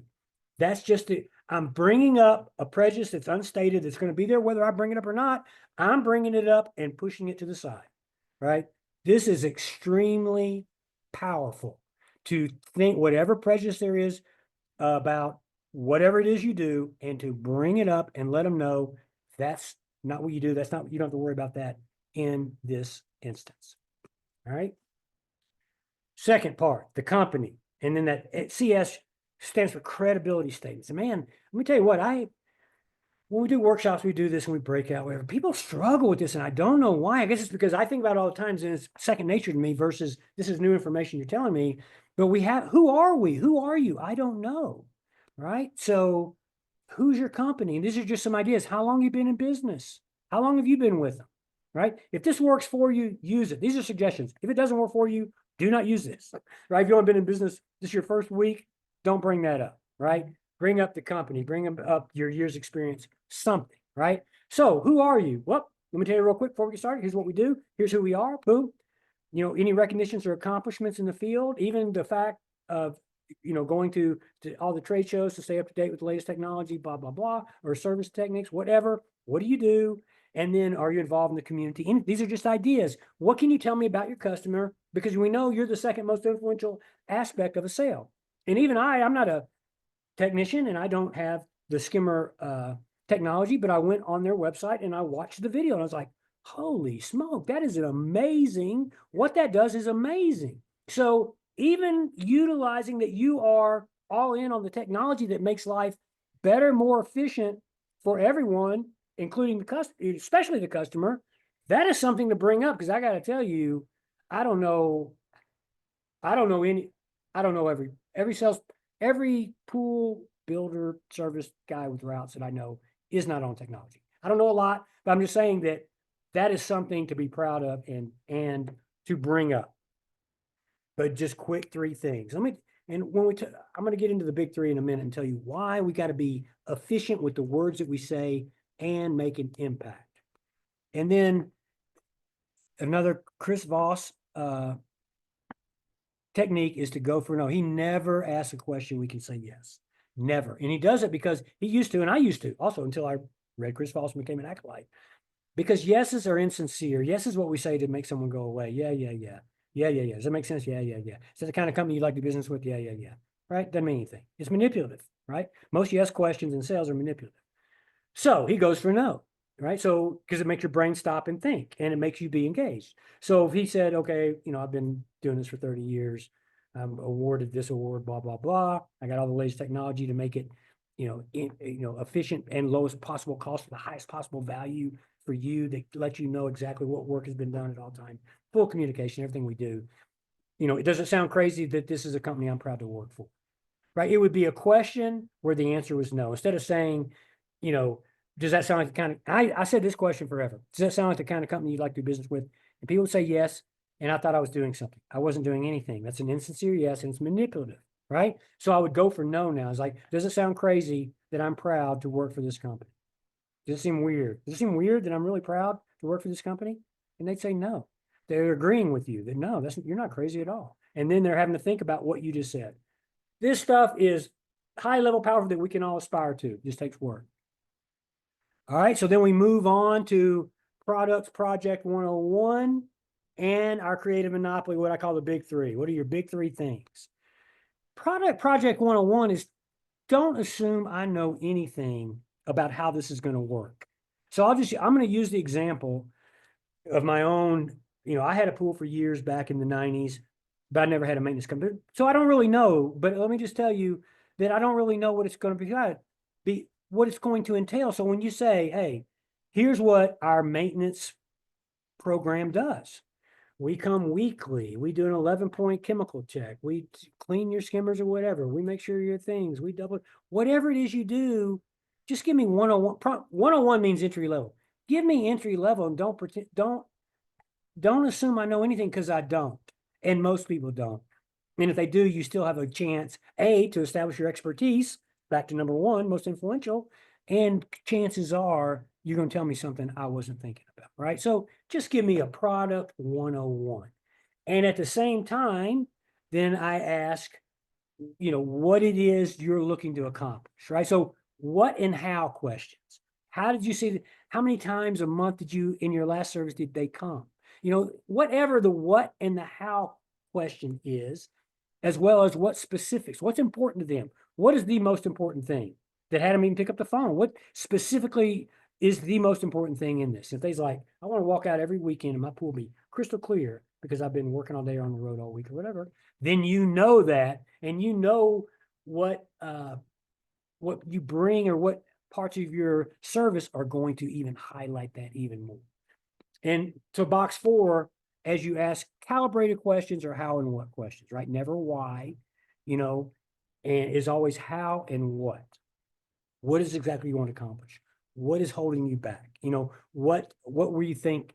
That's just it. I'm bringing up a prejudice that's unstated, that's going to be there whether I bring it up or not. I'm bringing it up and pushing it to the side, right? This is extremely powerful to think whatever prejudice there is about whatever it is you do and to bring it up and let them know that's not what you do. That's not, you don't have to worry about that in this instance. All right. Second part, the company. And then that CS stands for credibility statements. And man, let me tell you what, when we do workshops, we do this and we break out, whatever. People struggle with this, and I don't know why. I guess it's because I think about it all the times, and it's second nature to me versus this is new information you're telling me. But who are we? Who are you? I don't know, right? So who's your company? And these are just some ideas. How long have you been in business? How long have you been with them, right? If this works for you, use it. These are suggestions. If it doesn't work for you, do not use this, right? If you haven't been in business, this is your first week, don't bring that up, right? Bring up the company, bring up your year's experience, something, right? So who are you? Well, let me tell you real quick before we get started. Here's what we do. Here's who we are. Boom. Any recognitions or accomplishments in the field, even the fact of, going to all the trade shows to stay up to date with the latest technology, blah, blah, blah, or service techniques, whatever. What do you do? And then are you involved in the community? And these are just ideas. What can you tell me about your customer? Because we know you're the second most influential aspect of a sale. And even I'm not a technician and I don't have the Skimmer technology, but I went on their website and I watched the video and I was like, holy smoke, that is amazing. What that does is amazing. So even utilizing that you are all in on the technology that makes life better, more efficient for everyone, including the customer, especially the customer, that is something to bring up. Because I got to tell you, I don't know every pool builder service guy with routes that I know is not on technology. I don't know a lot, but I'm just saying that is something to be proud of and to bring up. But just quick 3 things. I'm going to get into the big 3 in a minute and tell you why we got to be efficient with the words that we say and make an impact. And then another Chris Voss technique is to go for no. He never asks a question we can say yes. Never. And he does it because he used to, and I used to also until I read Chris Voss and became an acolyte. Because yeses are insincere. Yes is what we say to make someone go away. Yeah. Does that make sense? Yeah. Is that the kind of company you like to do business with? Yeah. Right? Doesn't mean anything. It's manipulative, right? Most yes questions in sales are manipulative. So he goes for no, right? So, because it makes your brain stop and think and it makes you be engaged. So if he said, okay, I've been doing this for 30 years, I'm awarded this award, blah, blah, blah. I got all the latest technology to make it, efficient and lowest possible cost for the highest possible value for you, that let you know exactly what work has been done at all time. Full communication, everything we do. It doesn't sound crazy that this is a company I'm proud to work for, right? It would be a question where the answer was no. Instead of saying, does that sound like the kind of, I said this question forever. Does that sound like the kind of company you'd like to do business with? And people would say yes. And I thought I was doing something. I wasn't doing anything. That's an insincere yes, and it's manipulative, right? So I would go for no now. It's like, does it sound crazy that I'm proud to work for this company? Does it seem weird? Does it seem weird that I'm really proud to work for this company? And they'd say no. They're agreeing with you that no, you're not crazy at all. And then they're having to think about what you just said. This stuff is high level power that we can all aspire to. It just takes work. All right, so then we move on to Products Project 101 and our creative monopoly, what I call the big 3. What are your big 3 things? Product Project 101 is, don't assume I know anything about how this is going to work. So I'm going to use the example of my own. I had a pool for years back in the 90s, but I never had a maintenance company. So I don't really know, but let me just tell you that I don't really know what it's going to be what it's going to entail. So when you say, hey, here's what our maintenance program does. We come weekly. We do an 11-point chemical check. We clean your skimmers or whatever. We make sure your things. We double whatever it is you do. Just give me 101. 101 means entry level. Give me entry level and don't pretend. Don't assume I know anything, because I don't, and most people don't. And if they do, you still have a chance to establish your expertise. Back to number 1, most influential, and chances are you're going to tell me something I wasn't thinking about, right? So just give me a product 101. And at the same time, then I ask, what it is you're looking to accomplish, right? So what and how questions. How did you see, how many times a month did you, in your last service, did they come? Whatever the what and the how question is, as well as what specifics, what's important to them. What is the most important thing that had them even pick up the phone? What specifically is the most important thing in this? If they's like, I want to walk out every weekend and my pool be crystal clear because I've been working all day on the road all week or whatever, then you know that, and you know what you bring or what parts of your service are going to even highlight that even more. And so box 4, as you ask calibrated questions or how and what questions, right? Never why, and is always how and what. What is exactly you want to accomplish? What is holding you back? What were you think,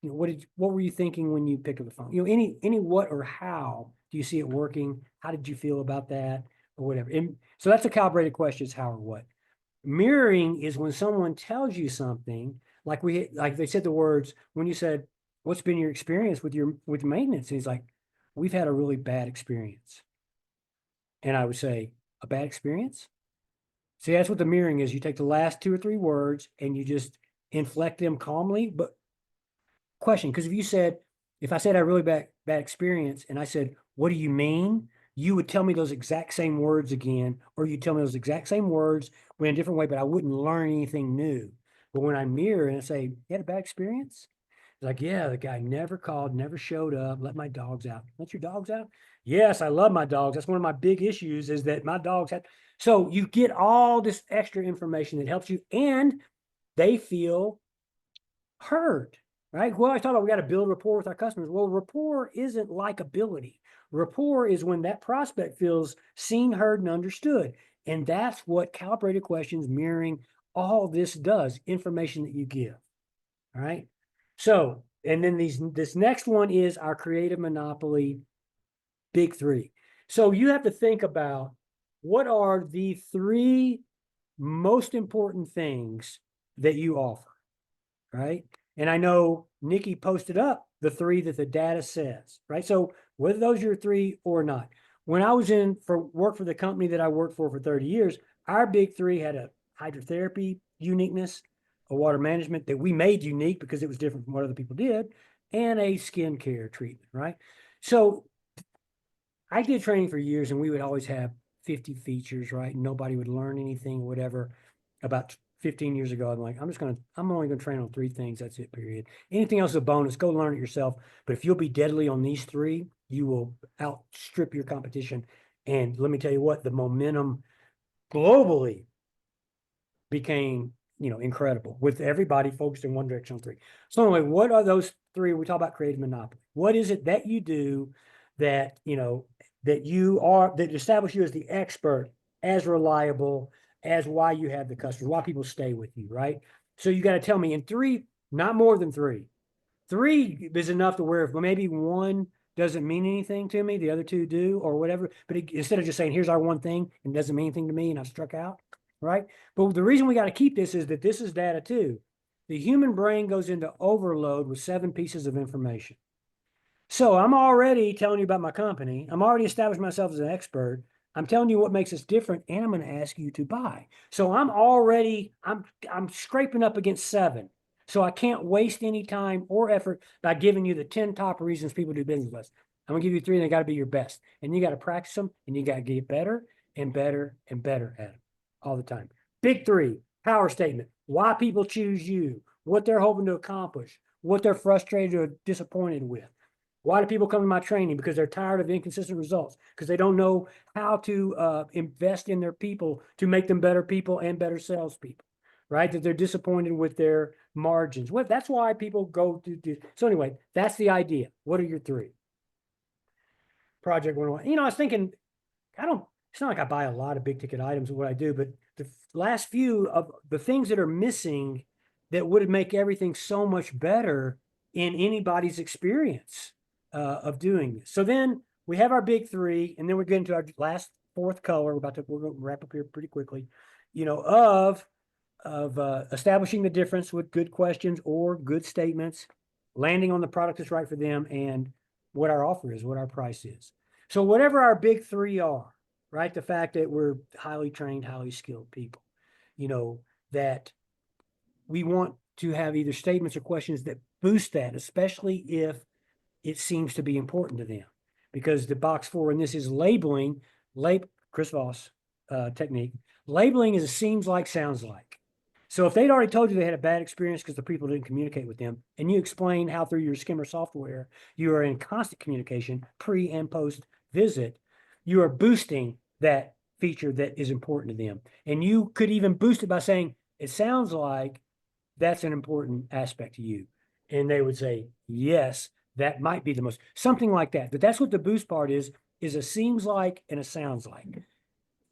what were you thinking when you picked up the phone? Any what or how do you see it working? How did you feel about that or whatever? And so that's a calibrated question, is how or what. Mirroring is when someone tells you something, like they said the words, when you said, what's been your experience with maintenance? And he's like, we've had a really bad experience. And I would say, a bad experience? See, that's what the mirroring is. You take the last 2 or 3 words and you just inflect them calmly. But question, because if I said I had a really bad experience and I said, what do you mean? You would tell me those exact same words again, or you tell me those exact same words but in a different way, but I wouldn't learn anything new. But when I mirror and I say, you had a bad experience? It's like, yeah, the guy never called, never showed up, let my dogs out. Let your dogs out? Yes, I love my dogs. That's one of my big issues is that my dogs had. So you get all this extra information that helps you, and they feel heard, right? Well, I thought, we got to build rapport with our customers. Well, rapport isn't likability. Rapport is when that prospect feels seen, heard, and understood. And that's what calibrated questions, mirroring, all this does, information that you give. All right. So, and then this next one is our creative monopoly, big 3. So you have to think about what are the 3 most important things that you offer, right? And I know Nikki posted up the 3 that the data says, right? So whether those are your 3 or not. When I was work for the company that I worked for 30 years, our big 3 had a hydrotherapy uniqueness, a water management that we made unique because it was different from what other people did, and a skincare treatment, right? So I did training for years and we would always have 50 features, right? Nobody would learn anything, whatever. About 15 years ago, I'm like, I'm only gonna train on 3 things. That's it, period. Anything else is a bonus. Go learn it yourself. But if you'll be deadly on these 3, you will outstrip your competition. And let me tell you what, the momentum globally became, incredible with everybody focused in one direction on 3. So anyway, what are those 3? We talk about creative monopoly. What is it that you do that, that establish you as the expert, as reliable as why you have the customers, why people stay with you, right? So you got to tell me in 3, not more than 3. 3 is enough to where if maybe 1 doesn't mean anything to me, the other 2 do, or whatever. But instead of just saying, here's our one thing and it doesn't mean anything to me and I've struck out, right? But the reason we got to keep this is that this is data too. The human brain goes into overload with 7 pieces of information. So I'm already telling you about my company. I'm already established myself as an expert. I'm telling you what makes us different, and I'm going to ask you to buy. So I'm scraping up against 7. So I can't waste any time or effort by giving you the 10 top reasons people do business with us. I'm going to give you 3, and they got to be your best. And you got to practice them, and you got to get better and better and better at them all the time. Big 3, power statement, why people choose you, what they're hoping to accomplish, what they're frustrated or disappointed with. Why do people come to my training? Because they're tired of inconsistent results, because they don't know how to invest in their people to make them better people and better salespeople, right? That they're disappointed with their margins. That's why people go to. So anyway, that's the idea. What are your 3? Project 101. I was thinking, it's not like I buy a lot of big ticket items of what I do, but the last few of the things that are missing that would make everything so much better in anybody's experience of doing this. So then we have our big 3, and then we're getting to our last 4th color. We're going to wrap up here pretty quickly, of establishing the difference with good questions or good statements, landing on the product that's right for them, and what our offer is, what our price is. So whatever our big 3 are, right? The fact that we're highly trained, highly skilled people, that we want to have either statements or questions that boost that, especially if it seems to be important to them. Because the box 4 in this is labeling, Chris Voss technique. Labeling is a seems like, sounds like. So if they'd already told you they had a bad experience because the people didn't communicate with them, and you explain how through your Skimmer software, you are in constant communication, pre and post visit, you are boosting that feature that is important to them. And you could even boost it by saying, it sounds like that's an important aspect to you. And they would say, yes, that might be the most, something like that. But that's what the boost part is a seems like and a sounds like.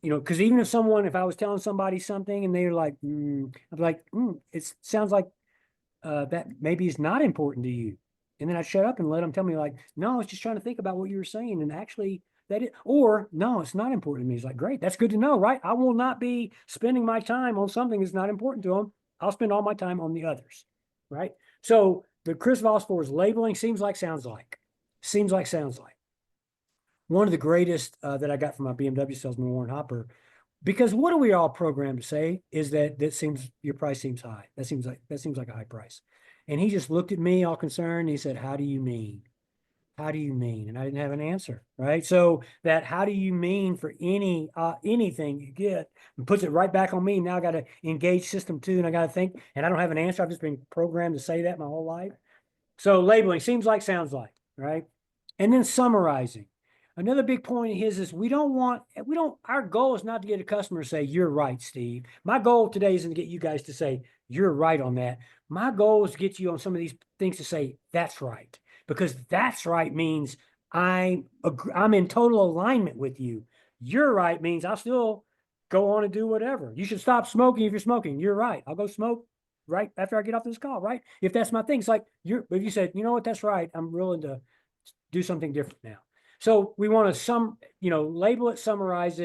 Because even if I was telling somebody something and they're like, I'd be like, it sounds like that maybe is not important to you. And then I'd shut up and let them tell me like, no, I was just trying to think about what you were saying. And actually or no, it's not important to me. He's like, great, that's good to know, right? I will not be spending my time on something that's not important to them. I'll spend all my time on the others, right? So the Chris Voss for is labeling seems like, sounds like. Seems like, sounds like. One of the greatest that I got from my BMW salesman, Warren Hopper, because what are we all programmed to say is that your price seems high. That seems like a high price. And he just looked at me all concerned. And he said, how do you mean? How do you mean? And I didn't have an answer, right? So that how do you mean for anything you get and puts it right back on me. Now I got to engage system 2 and I got to think, and I don't have an answer. I've just been programmed to say that my whole life. So labeling seems like, sounds like, right? And then summarizing. Another big point of his is our goal is not to get a customer to say, you're right, Steve. My goal today isn't to get you guys to say, you're right on that. My goal is to get you on some of these things to say, that's right. Because that's right means I'm in total alignment with you. You're right means I'll still go on and do whatever. You should stop smoking if you're smoking. You're right. I'll go smoke right after I get off this call, right? If that's my thing, it's like if you said, you know what, that's right. I'm willing to do something different now. So we want to label it, summarize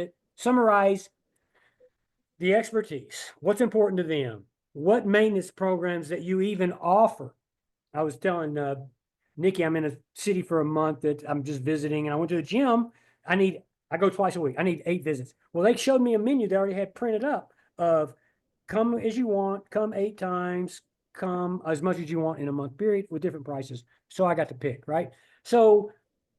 the expertise. What's important to them? What maintenance programs that you even offer? I was telling Nikki, I'm in a city for a month that I'm just visiting, and I went to a gym. I go twice a week. I need 8 visits. Well, they showed me a menu they already had printed up of come as you want, come 8 times, come as much as you want in a month period with different prices. So I got to pick, right? So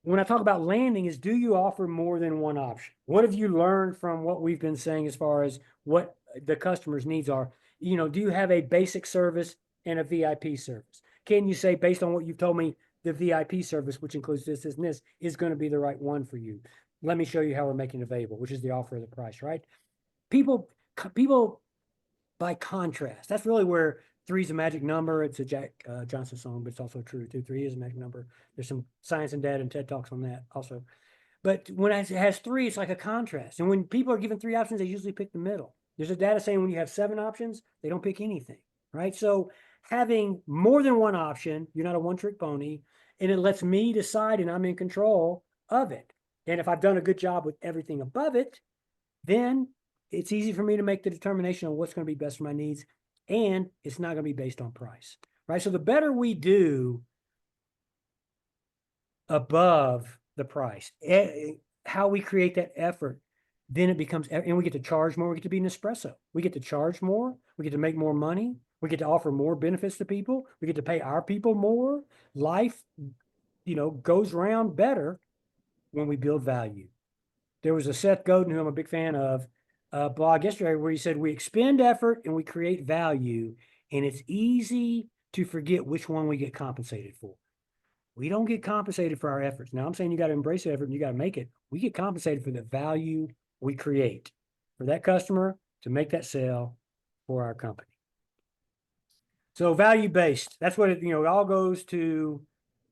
when I talk about landing is, do you offer more than one option? What have you learned from what we've been saying as far as what the customer's needs are? Do you have a basic service and a VIP service? Can you say, based on what you've told me, the VIP service, which includes this and this, is going to be the right one for you? Let me show you how we're making it available, which is the offer of the price, right? People by contrast, that's really where 3 is a magic number. It's a Jack Johnson song, but it's also true too. 3 is a magic number. There's some science and data and TED Talks on that also. But when it has 3, it's like a contrast. And when people are given 3 options, they usually pick the middle. There's a data saying when you have 7 options, they don't pick anything, right? So having more than one option, you're not a one-trick pony, and it lets me decide and I'm in control of it. And if I've done a good job with everything above it, then it's easy for me to make the determination on what's going to be best for my needs, and it's not going to be based on price, right? So the better we do above the price, how we create that effort, then it becomes, and we get to charge more. We get to be an espresso. We get to charge more. We get to make more money. We get to offer more benefits to people. We get to pay our people more. Life, goes around better when we build value. There was a Seth Godin, who I'm a big fan of, blog yesterday where he said, we expend effort and we create value, and it's easy to forget which one we get compensated for. We don't get compensated for our efforts. Now, I'm saying you got to embrace the effort and you got to make it. We get compensated for the value we create for that customer to make that sale for our company. So value-based, that's what it all goes to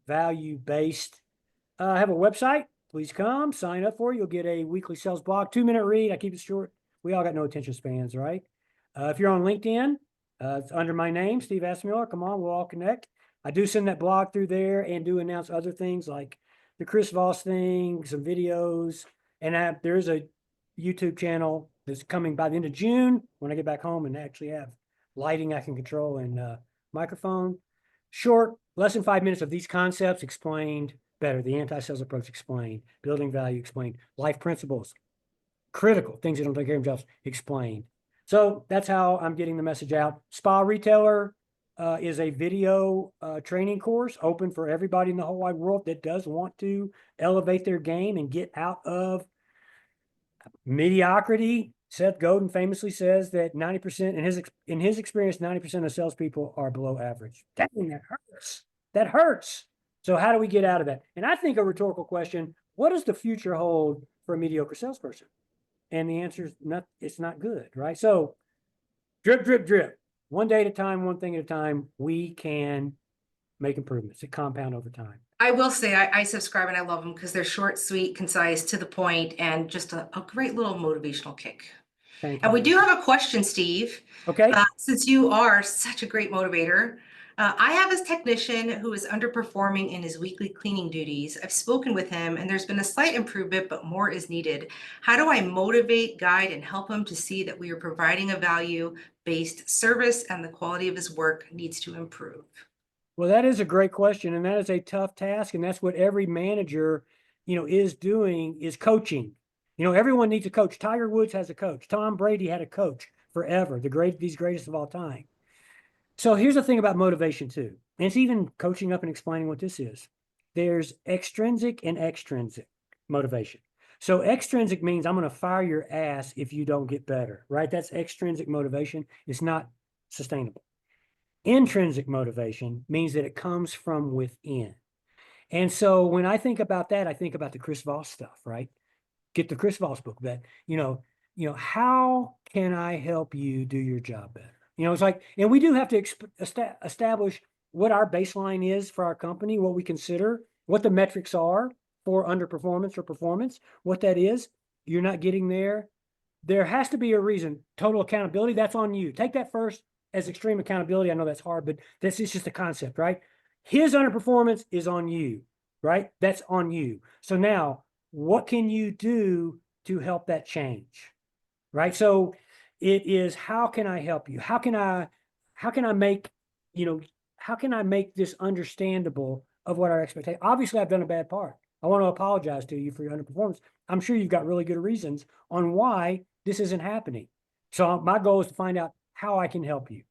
value-based. I have a website. Please come sign up for it. You'll get a weekly sales blog, 2-minute read. I keep it short. We all got no attention spans, right? If you're on LinkedIn, it's under my name, Steve Hasenmueller. Come on, we'll all connect. I do send that blog through there and do announce other things like the Chris Voss thing, some videos. And there is a YouTube channel that's coming by the end of June when I get back home and actually have lighting I can control and microphone. Short, less than 5 minutes of these concepts explained better. The anti-sales approach explained, building value explained, life principles, critical things that don't take care of themselves explained. So that's how I'm getting the message out. Spa Retailer is a video training course open for everybody in the whole wide world that does want to elevate their game and get out of mediocrity. Seth Godin famously says that 90% in his experience, 90% of salespeople are below average. Dang, that hurts. That hurts. So how do we get out of that? And I think a rhetorical question, what does the future hold for a mediocre salesperson? And the answer is not, it's not good, right? So drip, drip, drip. One day at a time, one thing at a time, we can make improvements that compound over time. I will say I subscribe and I love them because they're short, sweet, concise, to the point, and just a great little motivational kick. Thank you. And we do have a question, Steve. Okay. Since you are such a great motivator, I have this technician who is underperforming in his weekly cleaning duties. I've spoken with him and there's been a slight improvement, but more is needed. How do I motivate, guide, and help him to see that we are providing a value-based service and the quality of his work needs to improve? Well, that is a great question, and that is a tough task, and that's what every manager, is doing, is coaching. Everyone needs a coach. Tiger Woods has a coach. Tom Brady had a coach forever, these greatest of all time. So here's the thing about motivation too, and it's even coaching up and explaining what this is. There's extrinsic and extrinsic motivation. So extrinsic means I'm going to fire your ass if you don't get better, right? That's extrinsic motivation. It's not sustainable. Intrinsic motivation means that it comes from within. And so when I think about that, I think about the Chris Voss stuff, right? Get the Chris Voss book that, how can I help you do your job better? It's like, and we do have to establish what our baseline is for our company, what we consider, what the metrics are for underperformance or performance, what that is. You're not getting there. There has to be a reason. Total accountability, that's on you. Take that first as extreme accountability. I know that's hard, but this is just a concept, right? His underperformance is on you, right? That's on you. So now, what can you do to help that change, right? So it is, how can I help you? How can I make, how can I make this understandable of what our expectation? Obviously, I've done a bad part. I want to apologize to you for your underperformance. I'm sure you've got really good reasons on why this isn't happening. So my goal is to find out how I can help you.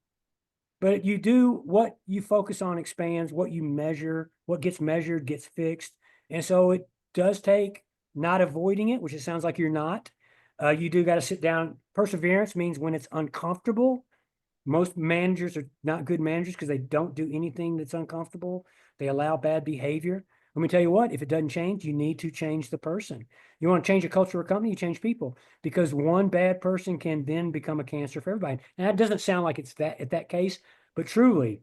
But you do what you focus on expands, what you measure, what gets measured gets fixed. And so it does take not avoiding it, which it sounds like you're not. You do got to sit down. Perseverance means when it's uncomfortable. Most managers are not good managers because they don't do anything that's uncomfortable. They allow bad behavior. Let me tell you what, if it doesn't change, you need to change the person. You want to change a culture of a company, you change people, because one bad person can then become a cancer for everybody. And that doesn't sound like it's that case, but truly,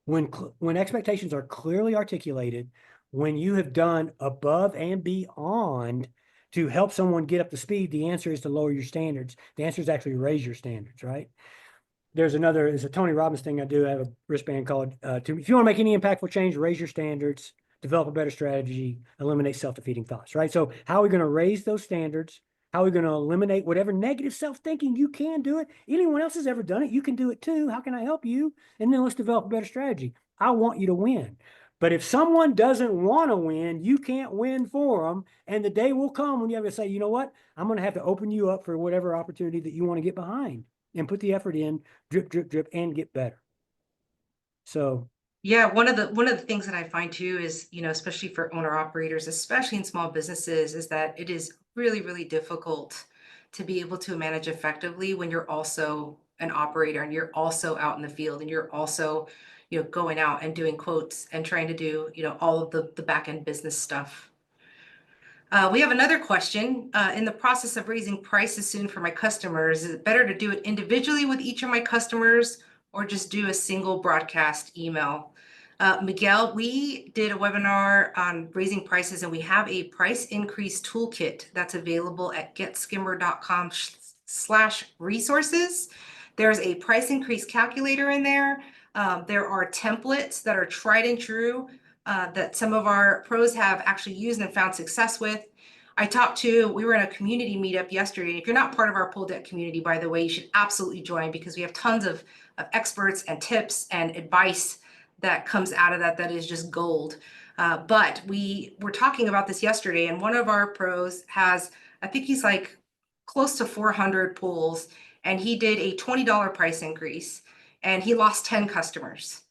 when expectations are clearly articulated, when you have done above and beyond to help someone get up to speed, the answer is to lower your standards. The answer is actually raise your standards, right? There's a Tony Robbins thing I do. I have a wristband called, if you want to make any impactful change, raise your standards, develop a better strategy, eliminate self-defeating thoughts, right? So how are we going to raise those standards? How are we going to eliminate whatever negative self-thinking? You can do it. Anyone else has ever done it, you can do it too. How can I help you? And then let's develop a better strategy. I want you to win. But if someone doesn't want to win, you can't win for them. And the day will come when you have to say, you know what? I'm going to have to open you up for whatever opportunity that you want to get behind and put the effort in, drip, drip, drip, and get better. So Yeah, one of the things that I find too is, especially for owner operators, especially in small businesses, is that it is really, really difficult to be able to manage effectively when you're also an operator and you're also out in the field and you're also, going out and doing quotes and trying to do, all of the back end business stuff. We have another question. In the process of raising prices soon for my customers, is it better to do it individually with each of my customers or just do a single broadcast email? Miguel, we did a webinar on raising prices and we have a price increase toolkit that's available at getskimmer.com/resources. There's a price increase calculator in there. There are templates that are tried and true that some of our pros have actually used and found success with. We were in a community meetup yesterday. If you're not part of our Pool Deck community, by the way, you should absolutely join because we have tons of experts and tips and advice that comes out of that is just gold. But we were talking about this yesterday, and one of our pros has, I think he's like close to 400 pools, and he did a $20 price increase, and he lost 10 customers.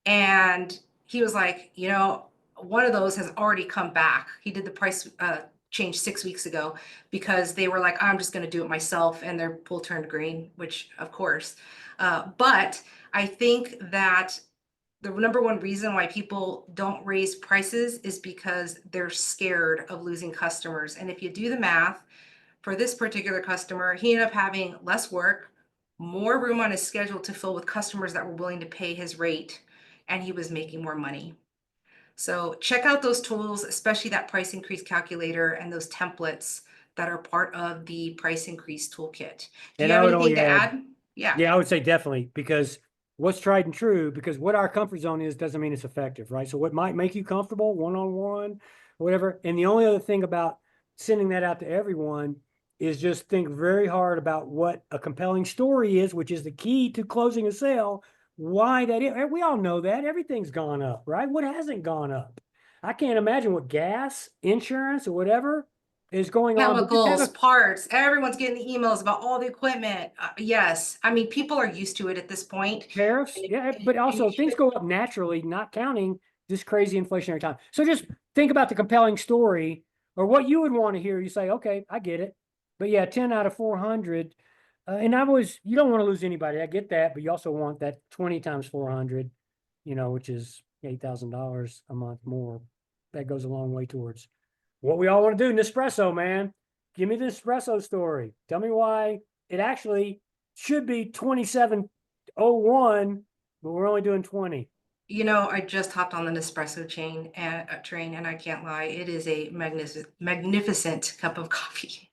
And he was like, one of those has already come back. He did the price change 6 weeks ago because they were like, I'm just going to do it myself. And their pool turned green, which of course. But I think that the number one reason why people don't raise prices is because they're scared of losing customers. And if you do the math for this particular customer, he ended up having less work, more room on his schedule to fill with customers that were willing to pay his rate, and he was making more money. So check out those tools, especially that price increase calculator and those templates that are part of the price increase toolkit. Do And you have I would anything only to add- add? Yeah. Yeah, I would say definitely, because what's tried and true, because what our comfort zone is doesn't mean it's effective, right? So what might make you comfortable, one-on-one, whatever. And the only other thing about sending that out to everyone is just think very hard about what a compelling story is, which is the key to closing a sale. Why that is, we all know that everything's gone up, right? What hasn't gone up? I can't imagine what gas, insurance, or whatever is going on. But just have Chemicals, a parts, everyone's getting the emails about all the equipment. Yes, I mean, people are used to it at this point. tariffs, And- yeah, and- but and you also things should- go up naturally, not counting this crazy inflationary time. So just think about the compelling story or what you would want to hear. You say, okay, I get it. But yeah, 10 out of 400. And you don't want to lose anybody. I get that, but you also want that 20 times 400, which is $8,000 a month more. That goes a long way towards what we all want to do. Nespresso, man. Give me the Nespresso story. Tell me why it actually should be 2701, but we're only doing 20. I just hopped on the Nespresso train, and I can't lie, it is a magnificent cup of coffee.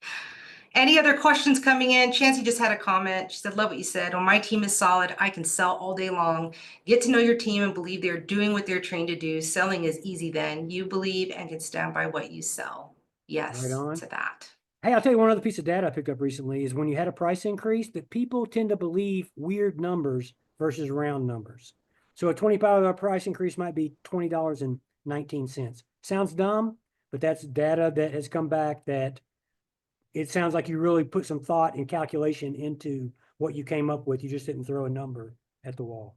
Any other questions coming in? Chancey just had a comment. She said, love what you said. Well, my team is solid. I can sell all day long. Get to know your team and believe they're doing what they're trained to do. Selling is easy then. You believe and can stand by what you sell. Yes Right on. to that. Hey, I'll tell you one other piece of data I picked up recently is when you had a price increase, that people tend to believe weird numbers versus round numbers. So a $25 price increase might be $20.19. Sounds dumb, but that's data that has come back that it sounds like you really put some thought and calculation into what you came up with. You just didn't throw a number at the wall.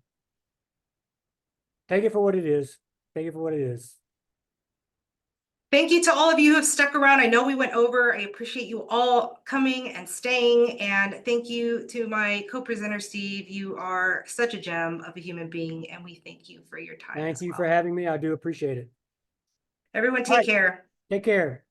Take it for what it is. Take it for what it is. Thank you to all of you who have stuck around. I know we went over. I appreciate you all coming and staying. And thank you to my co-presenter, Steve. You are such a gem of a human being, and we thank you for your time. Thank as you well. for having me. I do appreciate it. Everyone, All take right. care. Take care.